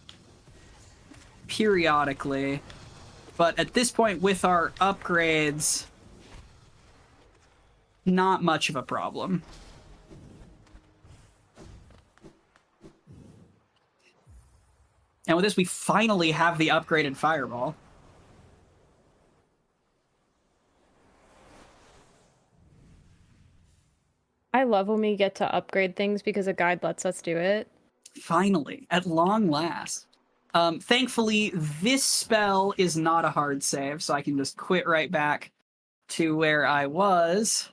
periodically, but at this point with our upgrades, not much of a problem. And with this, we finally have the upgraded fireball. I love when we get to upgrade things because a guide lets us do it. Finally, at long last. Thankfully, this spell is not a hard save, so I can just quit right back to where I was.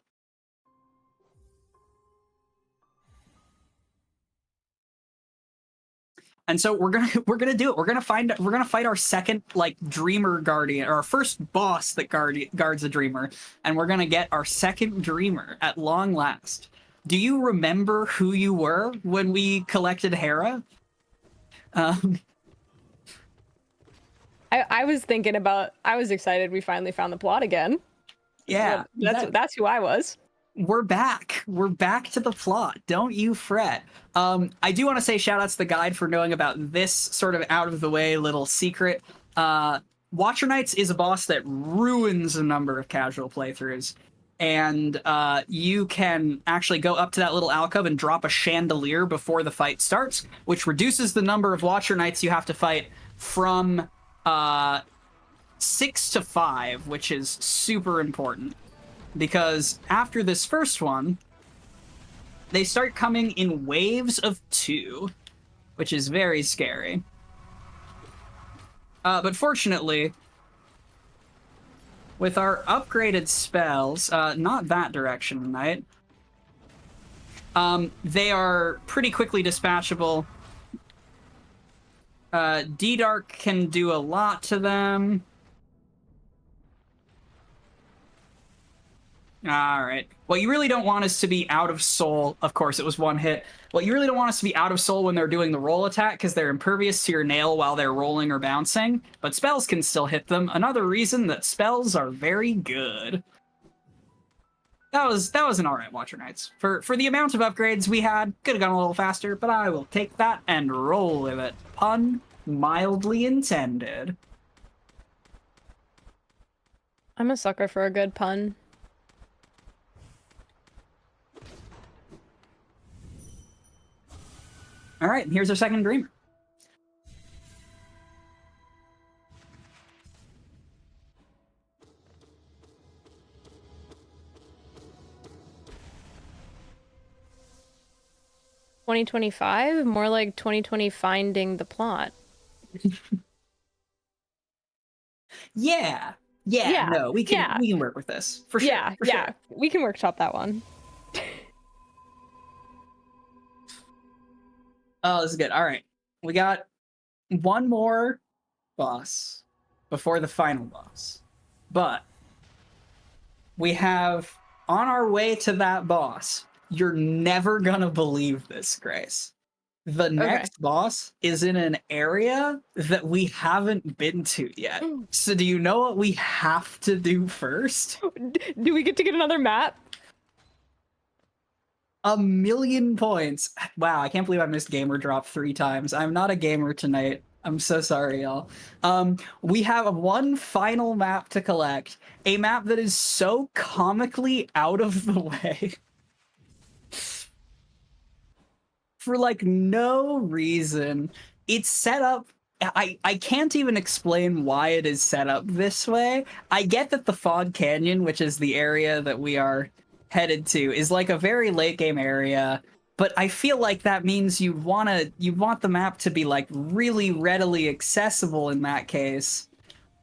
And so we're gonna do it. We're gonna fight our second like Dreamer Guardian, or our first boss that guards a Dreamer, and we're gonna get our second Dreamer at long last. Do you remember who you were when we collected Hera? I was thinking about. I was excited we finally found the plot again. Yeah, that's who I was. We're back. We're back to the plot. Don't you fret. I do want to say shout out to the guide for knowing about this sort of out of the way little secret. Watcher Knights is a boss that ruins a number of casual playthroughs. And you can actually go up to that little alcove and drop a chandelier before the fight starts, which reduces the number of Watcher Knights you have to fight from 6 to 5, which is super important. Because after this first one, they start coming in waves of 2, which is very scary. But fortunately, with our upgraded spells, not that direction tonight, they are pretty quickly dispatchable. D-Dark can do a lot to them. Alright. What you really don't want is to be out of soul. Of course, it was one hit. What you really don't want is to be out of soul when they're doing the roll attack, because they're impervious to your nail while they're rolling or bouncing, but spells can still hit them. Another reason that spells are very good. That was an alright Watcher Knights. For the amount of upgrades we had, could have gone a little faster, but I will take that and roll with it. Pun mildly intended. I'm a sucker for a good pun. All right, here's our second Dreamer. $2025? More like 2020 finding the plot. Yeah. No, we can work with this for sure. Sure. We can workshop that one. Oh, this is good. All right, we got one more boss before the final boss, but we have on our way to that boss. You're never gonna believe this, Grace. The next boss is in an area that we haven't been to yet. So do you know what we have to do first? Do we get to get another map? 1,000,000 points. Wow, I can't believe I missed Gamer Drop 3 times. I'm not a gamer tonight. I'm so sorry, y'all. We have one final map to collect. A map that is so comically out of the way. For, like, no reason. It's set up... I can't even explain why it is set up this way. I get that the Fog Canyon, which is the area that we are headed to, is like a very late game area, but I feel like that means you want the map to be like really readily accessible in that case,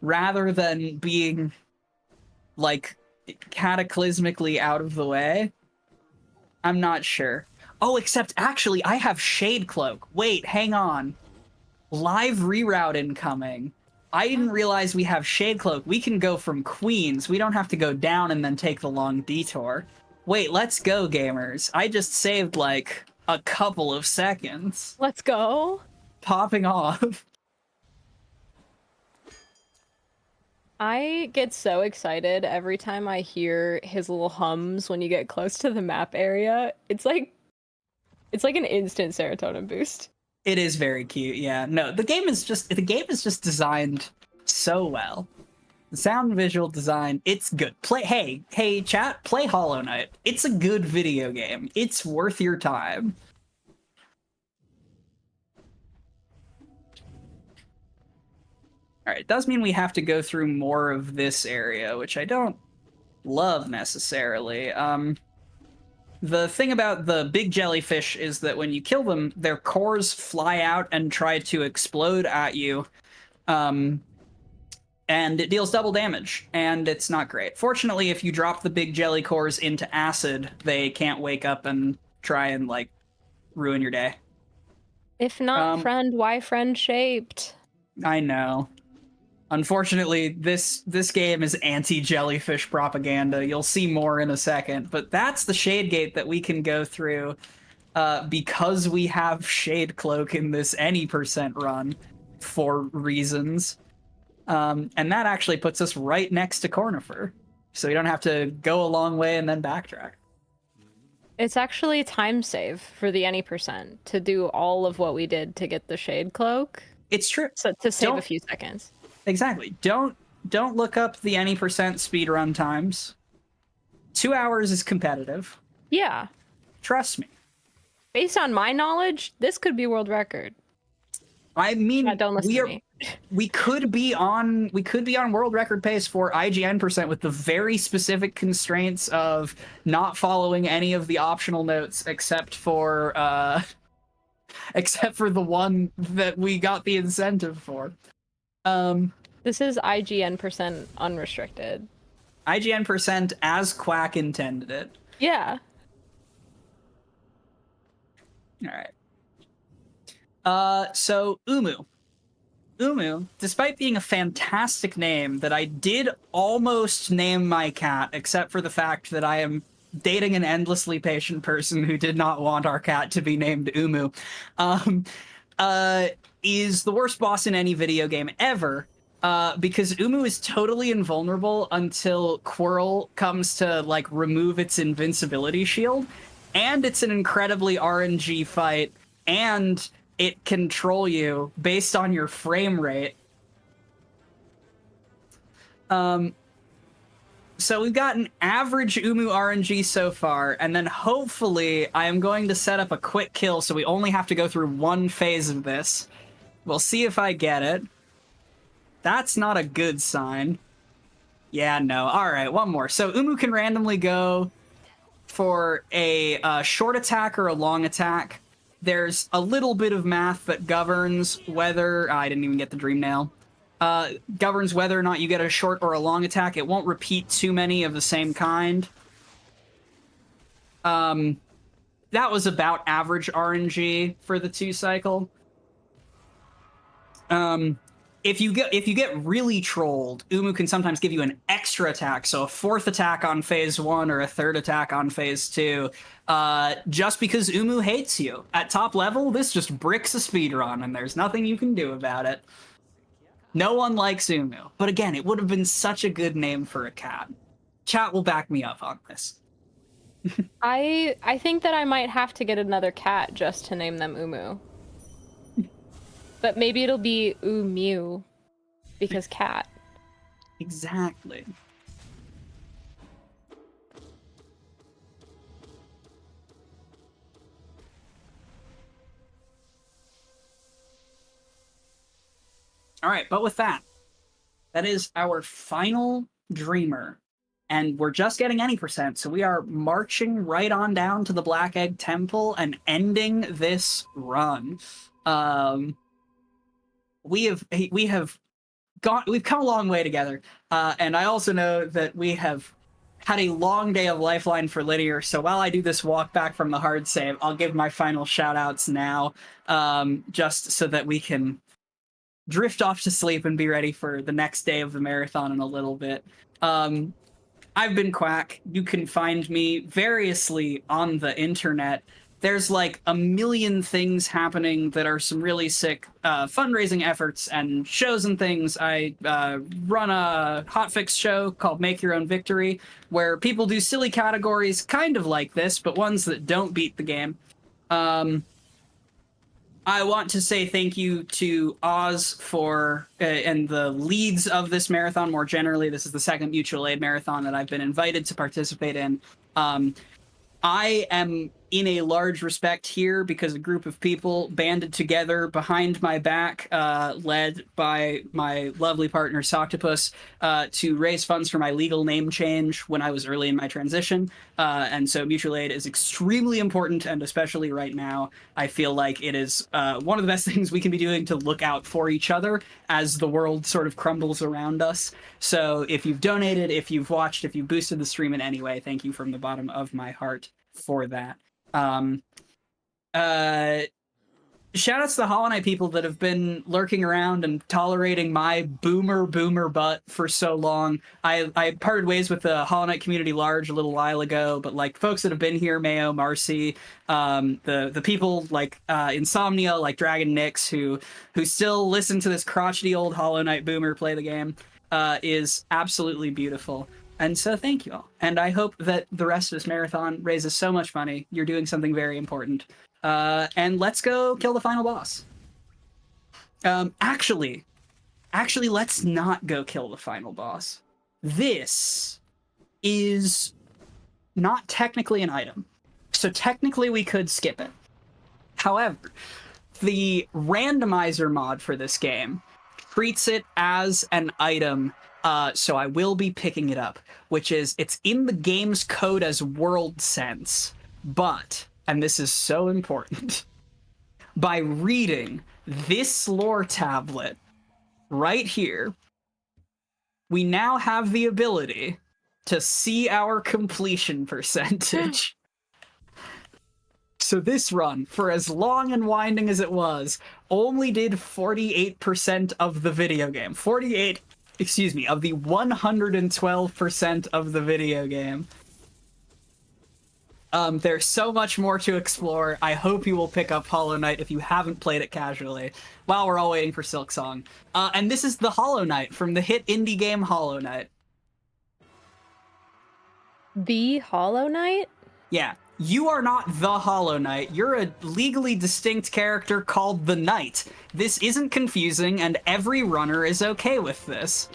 rather than being like cataclysmically out of the way. I'm not sure. Oh, except actually I have Shade Cloak. Wait, hang on. Live reroute incoming. I didn't realize we have Shade Cloak. We can go from Queens. We don't have to go down and then take the long detour. Wait, let's go, gamers. I just saved, like, a couple of seconds. Let's go. Popping off. I get so excited every time I hear his little hums when you get close to the map area. It's like an instant serotonin boost. It is very cute. Yeah. No, the game is just designed so well. The sound and visual design, it's good. Hey chat, play Hollow Knight. It's a good video game. It's worth your time. All right, it does mean we have to go through more of this area, which I don't love necessarily. The thing about the big jellyfish is that when you kill them, their cores fly out and try to explode at you. And it deals double damage, and it's not great. Fortunately, if you drop the big jelly cores into acid, they can't wake up and try and, like, ruin your day. If not friend, why friend shaped? I know. Unfortunately, this game is anti-jellyfish propaganda. You'll see more in a second, but that's the Shade Gate that we can go through because we have Shade Cloak in this any percent run for reasons. And that actually puts us right next to Cornifer, so you don't have to go a long way and then backtrack. It's actually time save for the any percent to do all of what we did to get the Shade Cloak. It's true. So to save a few seconds. Exactly. Don't look up the any percent speedrun times. 2 hours is competitive. Yeah. Trust me. Based on my knowledge, this could be world record. I mean, don't listen to me. We could be on world record pace for IGN percent with the very specific constraints of not following any of the optional notes except for the one that we got the incentive for. This is IGN percent unrestricted. IGN percent as Quack intended it. Yeah. All right. So Umu, despite being a fantastic name that I did almost name my cat, except for the fact that I am dating an endlessly patient person who did not want our cat to be named Umu, is the worst boss in any video game ever, because Umu is totally invulnerable until Quirrell comes to, like, remove its invincibility shield, and it's an incredibly RNG fight, and it can troll you based on your frame rate. So we've got an average Umu RNG so far, and then hopefully I am going to set up a quick kill so we only have to go through one phase of this. We'll see if I get it. That's not a good sign. Yeah, no. All right, one more. So Umu can randomly go for a short attack or a long attack. There's a little bit of math that governs whether... I didn't even get the dream nail. Governs whether or not you get a short or a long attack. It won't repeat too many of the same kind. That was about average RNG for the 2 cycle. If you get really trolled, Umu can sometimes give you an extra attack, so a 4th attack on phase 1 or a 3rd attack on phase 2, just because Umu hates you. At top level, this just bricks a speedrun, and there's nothing you can do about it. No one likes Umu, but again, it would have been such a good name for a cat. Chat will back me up on this. I think that I might have to get another cat just to name them Umu. But maybe it'll be Umu, because cat. Exactly. All right, but with that is our final Dreamer. And we're just getting any percent, so we are marching right on down to the Black Egg Temple and ending this run. We've come a long way together, and I also know that we have had a long day of Lifeline for Linear, so while I do this walk back from the hard save, I'll give my final shout-outs now, just so that we can drift off to sleep and be ready for the next day of the marathon in a little bit. I've been Quack. You can find me variously on the internet there's like a million things happening that are some really sick fundraising efforts and shows and things. I run a hotfix show called Make Your Own Victory, where people do silly categories kind of like this, but ones that don't beat the game. I want to say thank you to Oz for, and the leads of this marathon more generally. This is the second mutual aid marathon that I've been invited to participate in. I am in a large respect here because a group of people banded together behind my back, led by my lovely partner Soctopus, to raise funds for my legal name change when I was early in my transition. And so mutual aid is extremely important, and especially right now, I feel like it is one of the best things we can be doing to look out for each other as the world sort of crumbles around us. So if you've donated, if you've watched, if you've boosted the stream in any way, thank you from the bottom of my heart for that. Shout outs to the Hollow Knight people that have been lurking around and tolerating my boomer butt for so long. I parted ways with the Hollow Knight community large a little while ago, but like folks that have been here, Mayo, Marcy, the people like Insomnia, like Dragon Nix, who still listen to this crotchety old Hollow Knight boomer play the game, is absolutely beautiful. And so thank you all. And I hope that the rest of this marathon raises so much money. You're doing something very important. And let's go kill the final boss. Actually, let's not go kill the final boss. This is not technically an item. So technically we could skip it. However, the randomizer mod for this game treats it as an item. So I will be picking it up, which is, it's in the game's code as world sense, but, and this is so important, by reading this lore tablet right here, we now have the ability to see our completion percentage. So this run, for as long and winding as it was, only did 48% of the video game. Of the 112% of the video game. There's so much more to explore. I hope you will pick up Hollow Knight if you haven't played it casually, while we're all waiting for Silksong. And this is the Hollow Knight from the hit indie game Hollow Knight. The Hollow Knight? Yeah. You are not the Hollow Knight. You're a legally distinct character called the Knight. This isn't confusing, and every runner is okay with this.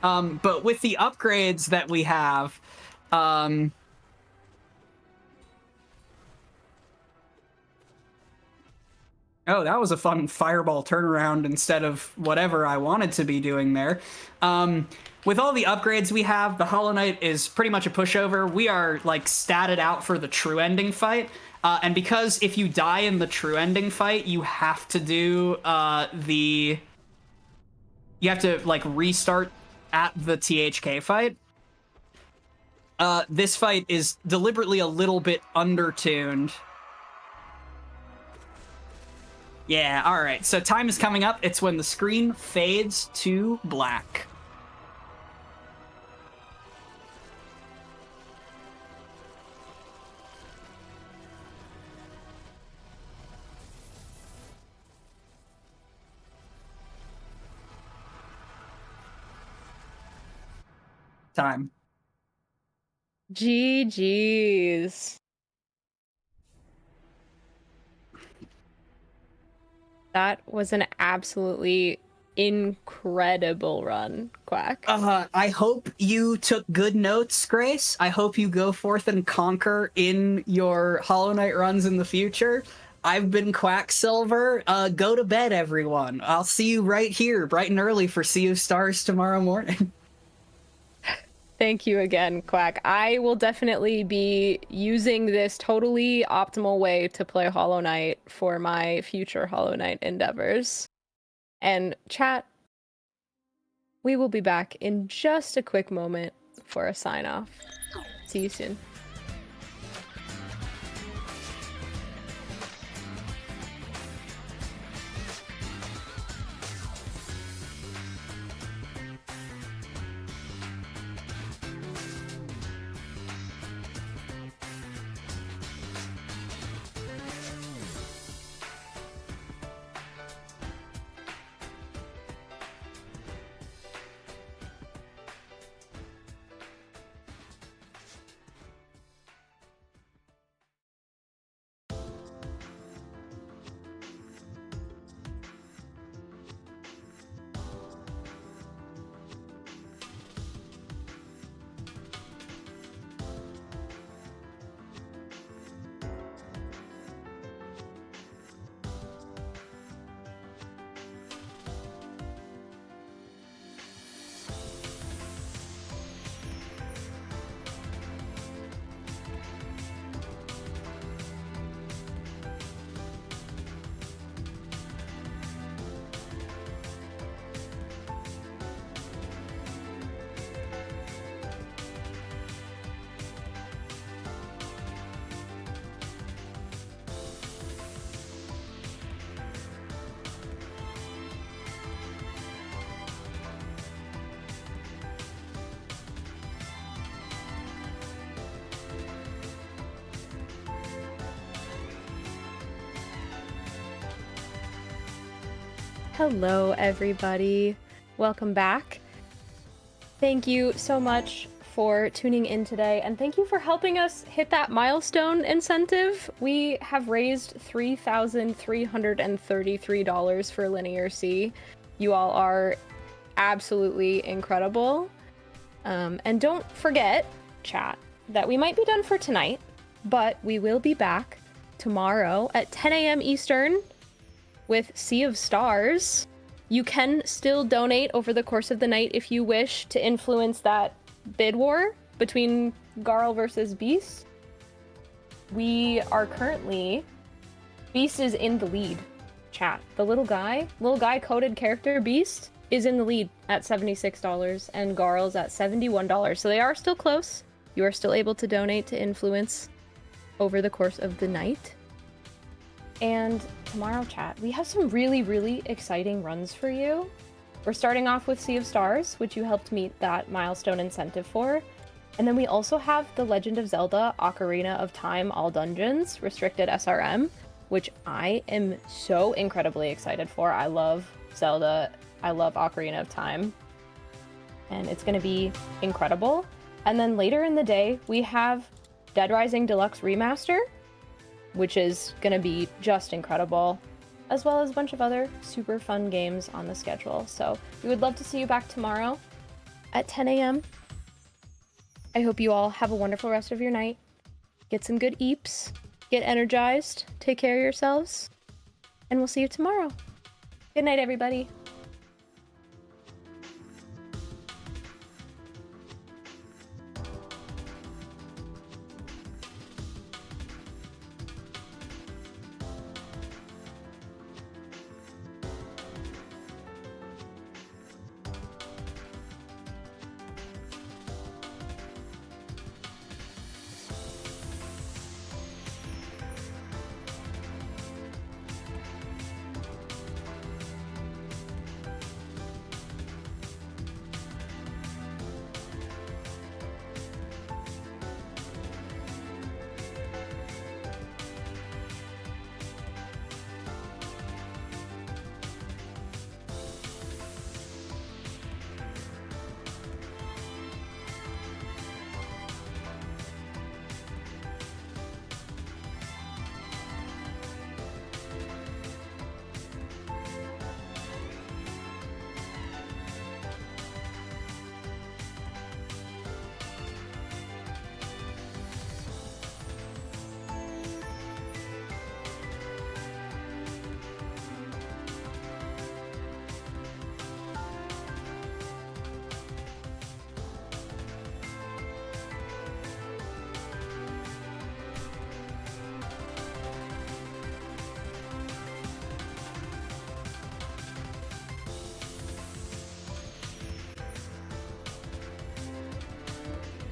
But with the upgrades that we have, oh, that was a fun fireball turnaround instead of whatever I wanted to be doing there. With all the upgrades we have, the Hollow Knight is pretty much a pushover. We are, like, statted out for the true ending fight. And because if you die in the true ending fight, you have to do, you have to, like, restart at the THK fight. This fight is deliberately a little bit undertuned. Yeah, alright. So time is coming up. It's when the screen fades to black. Time. GG's. That was an absolutely incredible run, Quack. I hope you took good notes, Grace. I hope you go forth and conquer in your Hollow Knight runs in the future. I've been Quacksilver. Go to bed, everyone. I'll see you right here, bright and early, for Sea of Stars tomorrow morning. Thank you again, Quack. I will definitely be using this totally optimal way to play Hollow Knight for my future Hollow Knight endeavors. And chat, we will be back in just a quick moment for a sign off. See you soon. Hello, everybody. Welcome back. Thank you so much for tuning in today, and thank you for helping us hit that milestone incentive. We have raised $3,333 for LinearC. You all are absolutely incredible. And don't forget, chat, that we might be done for tonight, but we will be back tomorrow at 10 a.m. Eastern with Sea of Stars. You can still donate over the course of the night if you wish to influence that bid war between Garl versus Beast. We are currently... Beast is in the lead, chat. The little guy coded character Beast is in the lead at $76 and Garl's at $71. So they are still close. You are still able to donate to influence over the course of the night. And tomorrow, chat, we have some really, really exciting runs for you. We're starting off with Sea of Stars, which you helped meet that milestone incentive for. And then we also have the Legend of Zelda Ocarina of Time All Dungeons Restricted SRM, which I am so incredibly excited for. I love Zelda. I love Ocarina of Time. And it's going to be incredible. And then later in the day, we have Dead Rising Deluxe Remaster, which is going to be just incredible, as well as a bunch of other super fun games on the schedule. So we would love to see you back tomorrow at 10 a.m. I hope you all have a wonderful rest of your night. Get some good eeps, get energized, take care of yourselves, and we'll see you tomorrow. Good night, everybody.